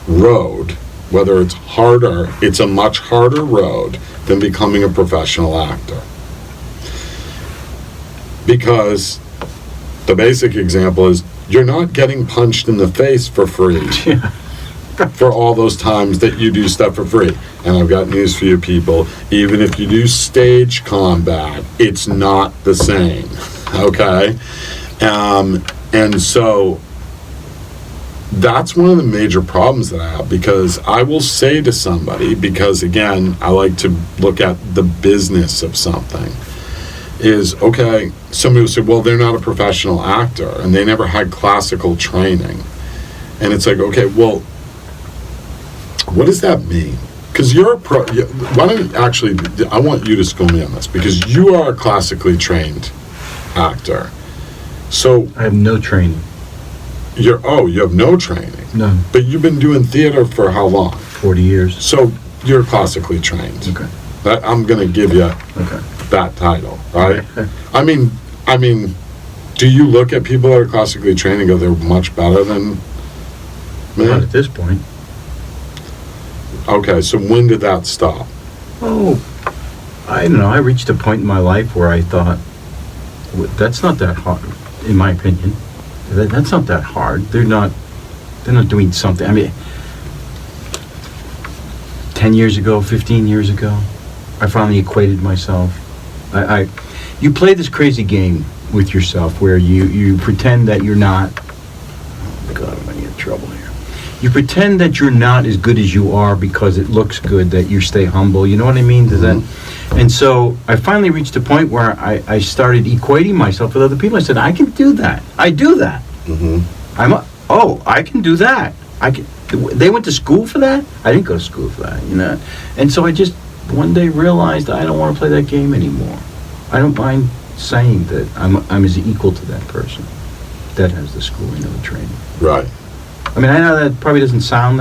road. Whether it's harder, it's a much harder road than becoming a professional actor. Because the basic example is you're not getting punched in the face for free. Yeah. For all those times that you do stuff for free. And I've got news for you people, even if you do stage combat, it's not the same, okay? And so that's one of the major problems that I have, because I will say to somebody, because again, I like to look at the business of something, is, okay, somebody will say, well, they're not a professional actor, and they never had classical training. And it's like, okay, well, what does that mean? Because you're a pro. Why don't you actually? I want you to school me on this, because you are a classically trained actor. So I have no training. You have no training. None. But you've been doing theater for how long? 40 years. So you're classically trained. Okay. I'm going to give you that title, right? Okay. I mean, do you look at people that are classically trained and go, they're much better than me? Not at this point. Okay, so when did that stop? Oh, I don't know. I reached a point in my life where I thought, that's not that hard, in my opinion. That's not that hard. They're not doing something. I mean, 10 years ago, 15 years ago, I finally equated myself. You play this crazy game with yourself where you pretend that you're not. Oh God, I'm gonna get in trouble here. You pretend that you're not as good as you are because it looks good, that you stay humble. You know what I mean? Does that? And so I finally reached a point where I started equating myself with other people. I said, I can do that. I do that. I can do that. They went to school for that? I didn't go to school for that, you know? And so I just one day realized I don't want to play that game anymore. I don't mind saying that I'm as equal to that person that has the schooling or the training. Right. I mean, I know that probably doesn't sound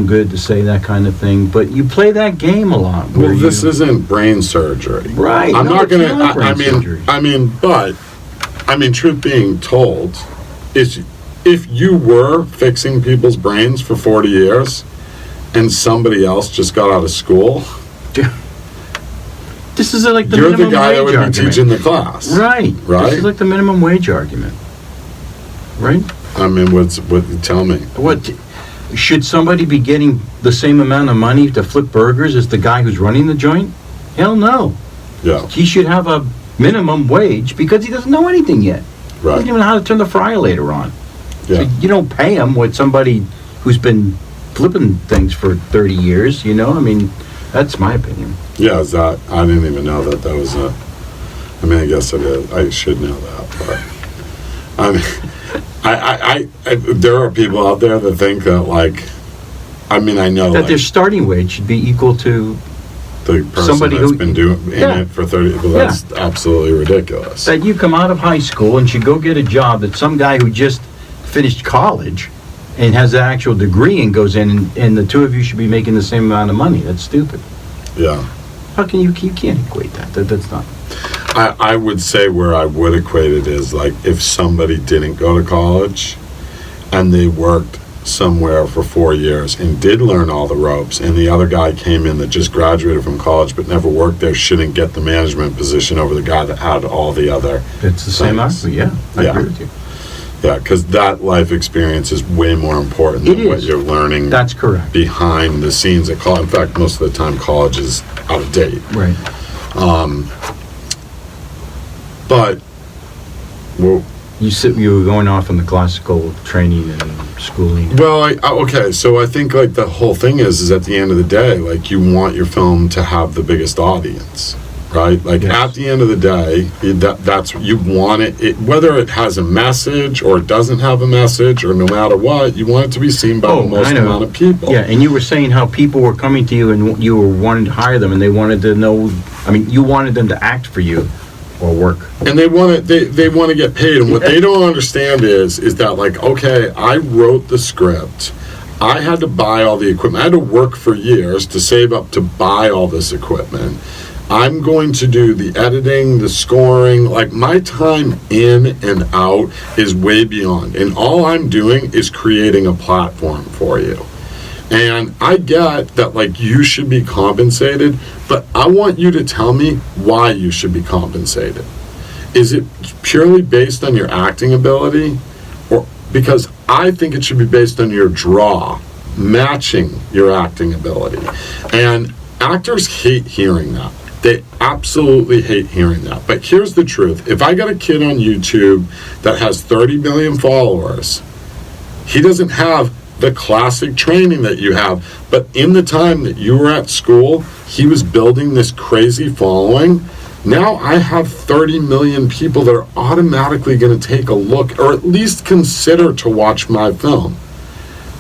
good to say that kind of thing, but you play that game a lot. Well, this isn't brain surgery. Right. I'm not going to, I mean, truth being told, is if you were fixing people's brains for 40 years and somebody else just got out of school, this is like the you're minimum the guy wage that would argument. be teaching the class. Right. This is like the minimum wage argument. Right? I mean, tell me. What should somebody be getting the same amount of money to flip burgers as the guy who's running the joint? Hell no. Yeah. He should have a minimum wage because he doesn't know anything yet. Right. He doesn't even know how to turn the fryer later on. Yeah. So you don't pay him what somebody who's been flipping things for 30 years, you know? I mean, that's my opinion. Yeah, I didn't even know that was I mean, I guess it is. I should know that, but I mean, I there are people out there that think that, like, I mean, I know that like, their starting wage should be equal to the person somebody that's who been doing it for 30. Well, that's absolutely ridiculous. That you come out of high school and should go get a job that some guy who just finished college and has an actual degree and goes in and the two of you should be making the same amount of money. That's stupid. Yeah. How can you can't equate that? That's not. I would say where I would equate it is like if somebody didn't go to college and they worked somewhere for 4 years and did learn all the ropes, and the other guy came in that just graduated from college but never worked there, shouldn't get the management position over the guy that had all the other It's the same argument. Yeah, I agree with you. Yeah, because that life experience is way more important than what you're learning. That's correct. Behind the scenes at college. In fact, most of the time college is out of date. Right. But, well, You were going off on the classical training and schooling. well, okay, so I think like the whole thing is at the end of the day, like you want your film to have the biggest audience, right? Like Yes. at the end of the day, that's you want it, whether it has a message or it doesn't have a message, or no matter what, you want it to be seen by the most I know. amount of people. Yeah, and you were saying how people were coming to you and you were wanting to hire them, and they wanted to know. I mean, you wanted them to act for you or work. And they want to they want to get paid, and what they don't understand is that, like, okay, I wrote the script, I had to buy all the equipment, I had to work for years to save up to buy all this equipment. I'm going to do the editing, the scoring, like my time in and out is way beyond, and all I'm doing is creating a platform for you. And I get that, like, you should be compensated, but I want you to tell me why you should be compensated. Is it purely based on your acting ability? Or because I think it should be based on your draw, matching your acting ability. And actors hate hearing that. They absolutely hate hearing that. But here's the truth. If I got a kid on YouTube that has 30 million followers, he doesn't have the classic training that you have, but in the time that you were at school, he was building this crazy following. Now I have 30 million people that are automatically going to take a look, or at least consider to watch my film.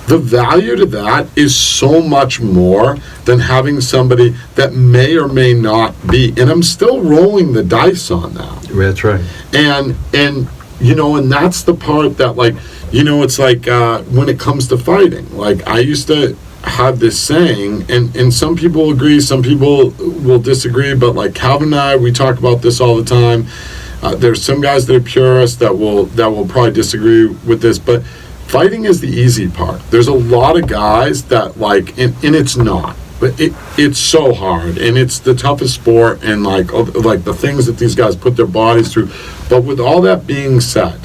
The value to that is so much more than having somebody that may or may not be, and I'm still rolling the dice on that. That's right. And you know, and that's the part that, like, you know, it's like when it comes to fighting, like I used to have this saying, and some people agree, some people will disagree, but like Calvin and I, we talk about this all the time. There's some guys that are purists that will probably disagree with this, but fighting is the easy part. There's a lot of guys that like, and it's not, but it's so hard, and it's the toughest sport, and like the things that these guys put their bodies through. But with all that being said,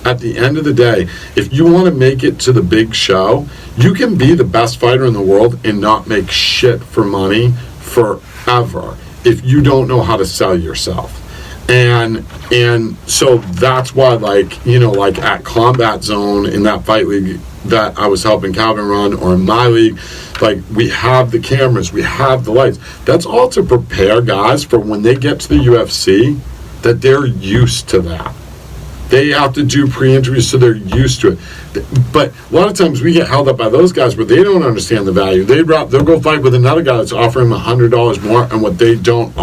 at the end of the day, if you want to make it to the big show, you can be the best fighter in the world and not make shit for money forever if you don't know how to sell yourself. And so that's why, like, you know, like at Combat Zone in that fight league that I was helping Calvin run, or in my league, like, we have the cameras, we have the lights. That's all to prepare guys for when they get to the UFC, that they're used to that. They have to do pre-interviews, so they're used to it. But a lot of times we get held up by those guys where they don't understand the value. They'll go fight with another guy that's offering them $100 more, and what they don't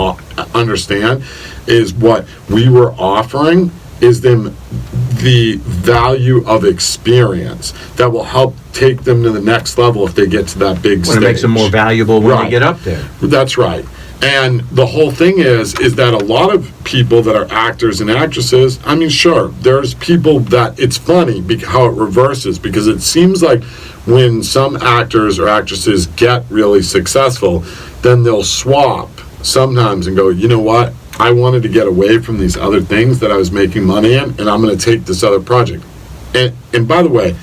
understand is what we were offering is them the value of experience that will help take them to the next level if they get to that big stage. It makes them more valuable when they get up there. That's right. And the whole thing is that a lot of people that are actors and actresses, I mean, sure, there's people that it's funny how it reverses, because it seems like when some actors or actresses get really successful, then they'll swap sometimes and go, you know what, I wanted to get away from these other things that I was making money in, and I'm going to take this other project. And by the way,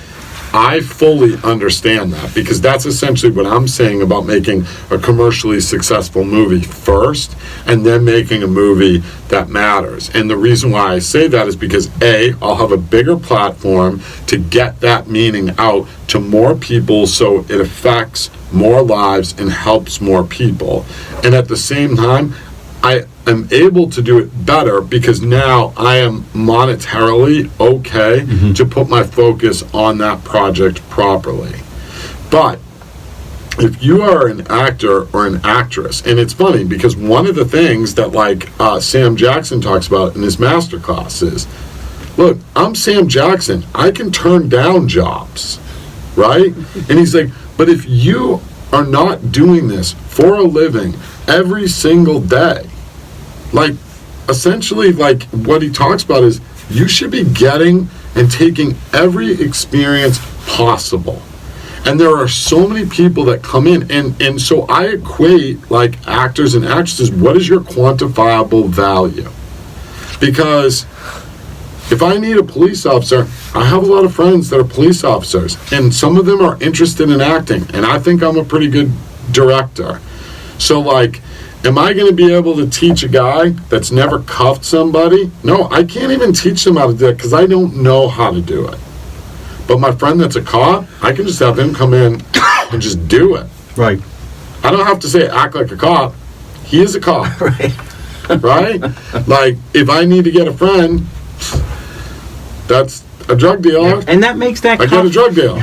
I fully understand that, because that's essentially what I'm saying about making a commercially successful movie first and then making a movie that matters. And the reason why I say that is because A, I'll have a bigger platform to get that meaning out to more people, so it affects more lives and helps more people. And at the same time, I am able to do it better because now I am monetarily okay to put my focus on that project properly. But if you are an actor or an actress, and it's funny because one of the things that like Sam Jackson talks about in his masterclass is, look, I'm Sam Jackson. I can turn down jobs, right? And he's like, but if you are not doing this for a living every single day, like, essentially, like, what he talks about is you should be getting and taking every experience possible. And there are so many people that come in, and so I equate, like, actors and actresses, what is your quantifiable value? Because if I need a police officer, I have a lot of friends that are police officers, and some of them are interested in acting, and I think I'm a pretty good director. So, like, Am I going to be able to teach a guy that's never cuffed somebody? No, I can't even teach them how to do it because I don't know how to do it. But my friend that's a cop, I can just have him come in and just do it. Right. I don't have to say act like a cop. He is a cop. Right. Right? Like, if I need to get a friend, that's a drug dealer. And that makes that I get a drug deal.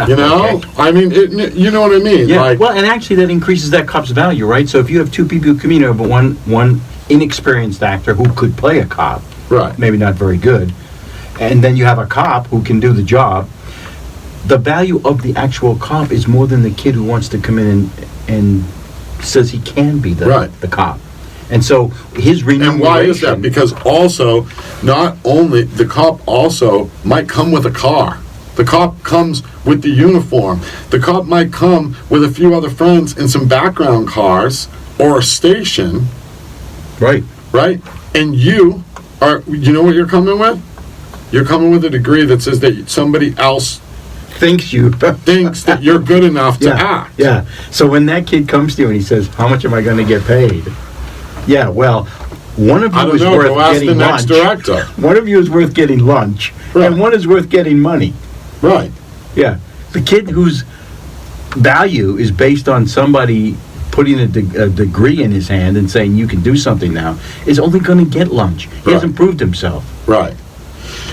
You know? Okay. I mean, you know what I mean? Yeah. Like, Well, and actually that increases that cop's value, right? So if you have two people who come in, but one inexperienced actor who could play a cop, right. maybe not very good, and then you have a cop who can do the job, the value of the actual cop is more than the kid who wants to come in and says he can be the cop. And so his remuneration... And why is that? Because also, not only, the cop also might come with a car. The cop comes with the uniform. The cop might come with a few other friends in some background cars or a station. Right. Right? And you know what you're coming with? You're coming with a degree that says that somebody else thinks that you're good enough to act. Yeah. So when that kid comes to you and he says, "How much am I going to get paid?" Yeah, well, one of you is worth getting lunch. Next director. One of you is worth getting lunch, Right. and one is worth getting money. Right. Yeah. The kid whose value is based on somebody putting a degree in his hand and saying you can do something now is only going to get lunch. He hasn't proved himself. Right.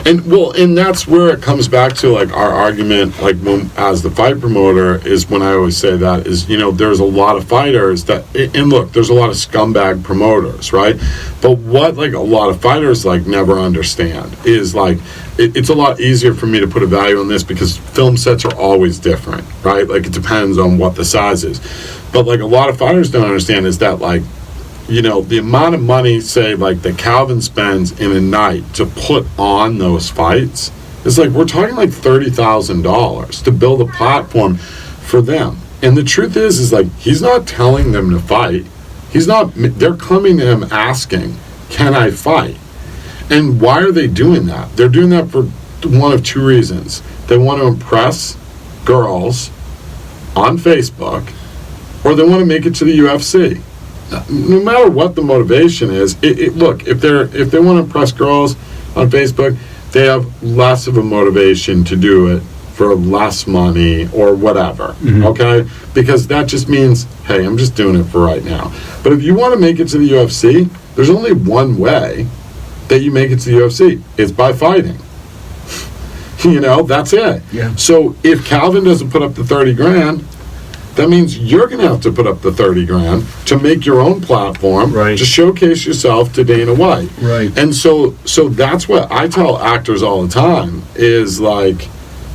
And that's where it comes back to, like, our argument, like, when, as the fight promoter, is when I always say that is, you know, there's a lot of fighters that, and look, there's a lot of scumbag promoters, right? But what, like, a lot of fighters, like, never understand is, like, it's a lot easier for me to put a value on this because film sets are always different, right? Like, it depends on what the size is. But, like, a lot of fighters don't understand is that, like, you know, the amount of money, say, like, that Calvin spends in a night to put on those fights is, like, we're talking like $30,000 to build a platform for them. And the truth is like, he's not telling them to fight. They're coming to him asking, can I fight? And why are they doing that? They're doing that for one of two reasons. They want to impress girls on Facebook, or they want to make it to the UFC. No matter what the motivation is, look, if they want to impress girls on Facebook, they have less of a motivation to do it for less money or whatever, okay? Because that just means, hey, I'm just doing it for right now. But if you want to make it to the UFC, there's only one way that you make it to the UFC. It's by fighting. You know, that's it. Yeah. So if Calvin doesn't put up the 30 grand, that means you're going to have to put up the 30 grand to make your own platform, right, to showcase yourself to Dana White. Right. And so that's what I tell actors all the time is, like,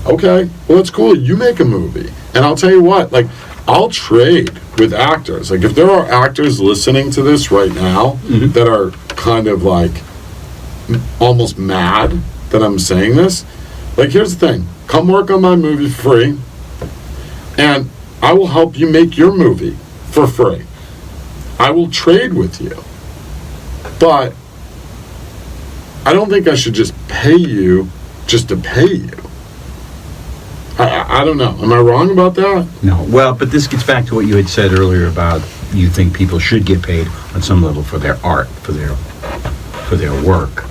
okay, well, it's cool. You make a movie. And I'll tell you what, like, I'll trade with actors. Like, if there are actors listening to this right now that are kind of, like, almost mad that I'm saying this, like, here's the thing. Come work on my movie for free, and I will help you make your movie for free. I will trade with you. But I don't think I should just pay you just to pay you. I don't know. Am I wrong about that? No. Well, but this gets back to what you had said earlier about you think people should get paid on some level for their art, for their work.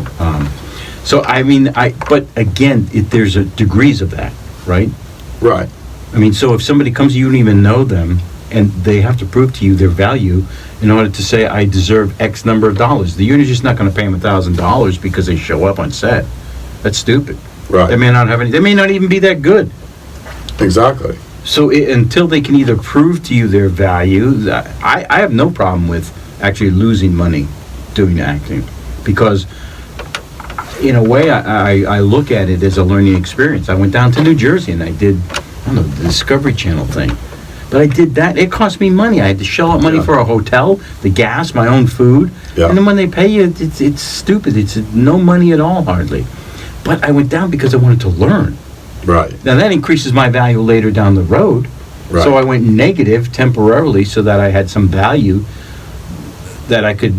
So, I mean, but again, there's degrees of that, right? Right. I mean, so if somebody comes to you, you don't even know them, and they have to prove to you their value in order to say, I deserve X number of dollars. You're just not going to pay them $1,000 because they show up on set. That's stupid. Right. They may not have any. They may not even be that good. Exactly. So until they can either prove to you their value, I have no problem with actually losing money doing acting, because in a way I look at it as a learning experience. I went down to New Jersey and I did, I don't know, the Discovery Channel thing. But I did that. It cost me money. I had to shell out money for a hotel, the gas, my own food. Yeah. And then when they pay you, it's stupid. It's no money at all, hardly. But I went down because I wanted to learn. Right. Now that increases my value later down the road. Right. So I went negative temporarily so that I had some value that I could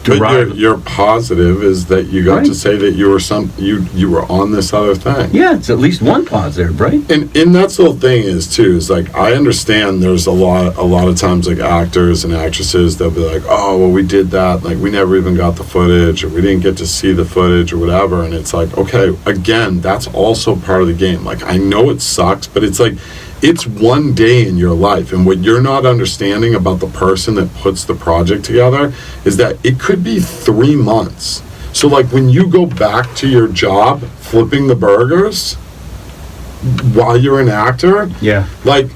But your positive is that you got to say that you were on this other thing. Yeah, it's at least one positive, right? And that's the whole thing is too, is like, I understand there's a lot of times like actors and actresses, they'll be like, oh, well, we did that, like we never even got the footage, or we didn't get to see the footage or whatever. And it's like, okay, again, that's also part of the game. Like, I know it sucks, but it's like, it's one day in your life, and what you're not understanding about the person that puts the project together is that it could be 3 months. So like when you go back to your job flipping the burgers while you're an actor, like,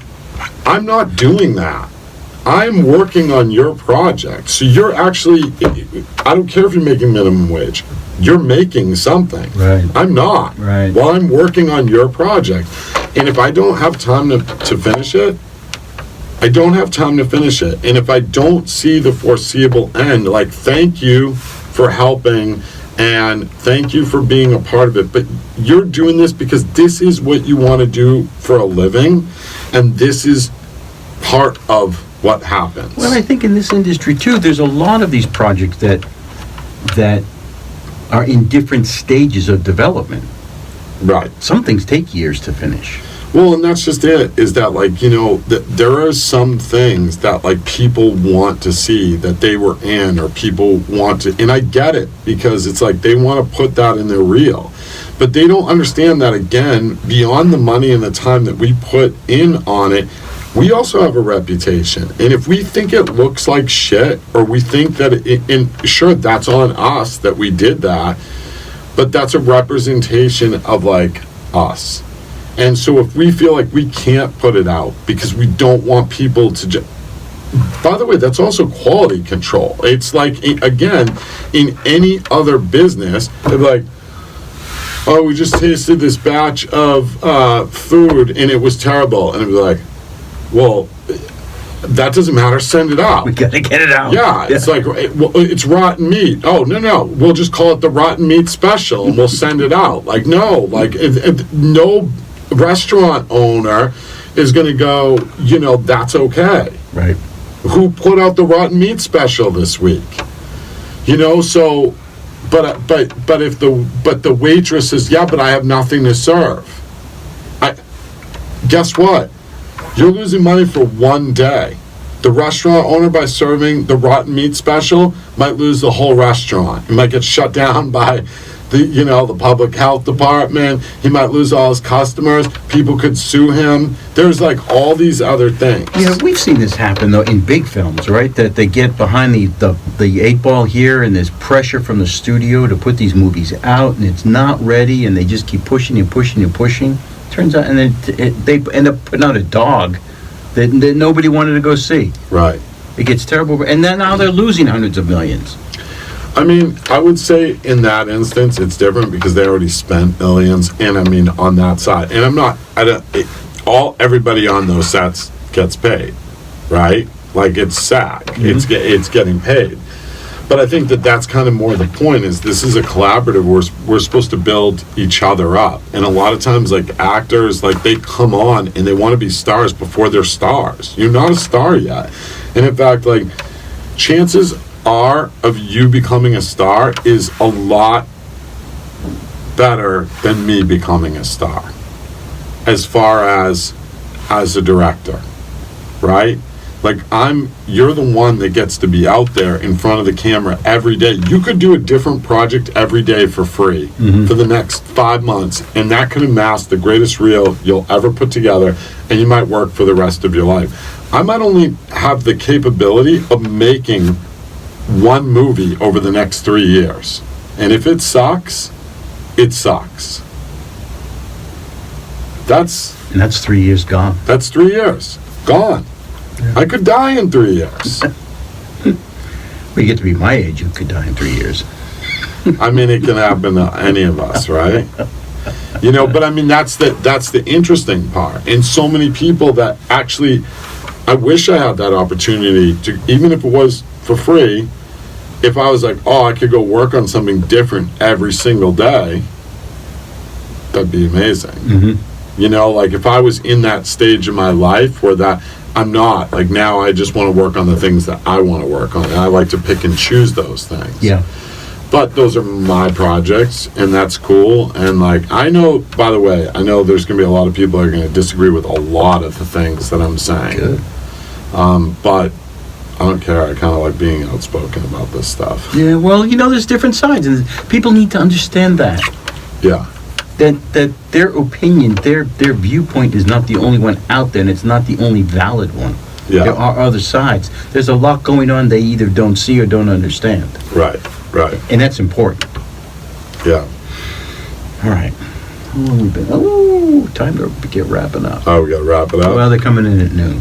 I'm not doing that. I'm working on your project. So you're actually, I don't care if you're making minimum wage, you're making something. Right. I'm not. Right. While I'm working on your project. And if I don't have time to finish it, I don't have time to finish it. And if I don't see the foreseeable end, like, thank you for helping and thank you for being a part of it, but you're doing this because this is what you want to do for a living, and this is part of what happens. Well, I think in this industry too, there's a lot of these projects that are in different stages of development. Right. Some things take years to finish. Well, and that's just it, is that, like, you know, that there are some things that, like, people want to see that they were in, or people want to, and I get it, because it's like they want to put that in their reel. But they don't understand that, again, beyond the money and the time that we put in on it, we also have a reputation. And if we think it looks like shit, or we think that and sure, that's on us that we did that, but that's a representation of, like, us. And so if we feel like we can't put it out because we don't want people to by the way, that's also quality control. It's like, again, in any other business, they're like, oh, we just tasted this batch of food and it was terrible. And it'd be like, well, that doesn't matter, send it out. We gotta get it out. Yeah, it's like, well, it's rotten meat. Oh, no, we'll just call it the rotten meat special and we'll send it out. Like, no, like, no restaurant owner is going to go, you know, that's okay. Right. Who put out the rotten meat special this week? You know, so, but if the waitress says, yeah, but I have nothing to serve. Guess what? You're losing money for one day. The restaurant owner, by serving the rotten meat special, might lose the whole restaurant. He might get shut down by the public health department. He might lose all his customers. People could sue him. There's like all these other things. Yeah, we've seen this happen though in big films, right? That they get behind the 8 ball here, and there's pressure from the studio to put these movies out, and it's not ready, and they just keep pushing and pushing and pushing. Turns out, and then they end up putting out a dog that nobody wanted to go see. Right. It gets terrible, and then now they're losing hundreds of millions. I mean, I would say in that instance, it's different because they already spent millions, and I mean, on that side. And everybody on those sets gets paid, right? Like, it's SAG. Mm-hmm. It's getting paid. But I think that's kind of more the point, is this is a collaborative. We're supposed to build each other up. And a lot of times, like, actors, like, they come on and they want to be stars before they're stars. You're not a star yet. And in fact, like, chances are of you becoming a star is a lot better than me becoming a star, as far as a director, right? Like, you're the one that gets to be out there in front of the camera every day. You could do a different project every day for free for the next 5 months, and that could amass the greatest reel you'll ever put together, and you might work for the rest of your life. I might only have the capability of making one movie over the next 3 years. And if it sucks, it sucks. That's 3 years gone. That's 3 years. Gone. Yeah. I could die in 3 years. Well, you get to be my age, you could die in 3 years. I mean, it can happen to any of us, right? You know, but I mean, that's the interesting part. And so many people that actually, I wish I had that opportunity to, even if it was for free, if I was like, oh, I could go work on something different every single day, that'd be amazing. Mm-hmm. You know, like, if I was in that stage of my life where that I'm not. Like, now I just want to work on the things that I want to work on. And I like to pick and choose those things. Yeah. But those are my projects, and that's cool. And, like, I know, by the way, I know there's going to be a lot of people that are going to disagree with a lot of the things that I'm saying. Good. But I don't care. I kind of like being outspoken about this stuff. Yeah, well, there's different sides, and people need to understand that. Yeah. That their opinion, their viewpoint is not the only one out there, and it's not the only valid one. Yeah. There are other sides. There's a lot going on they either don't see or don't understand. Right. And that's important. Yeah. All right. How long have we been? Oh, time to get wrapping up. Oh, we got to wrap it up? Well, they're coming in at noon.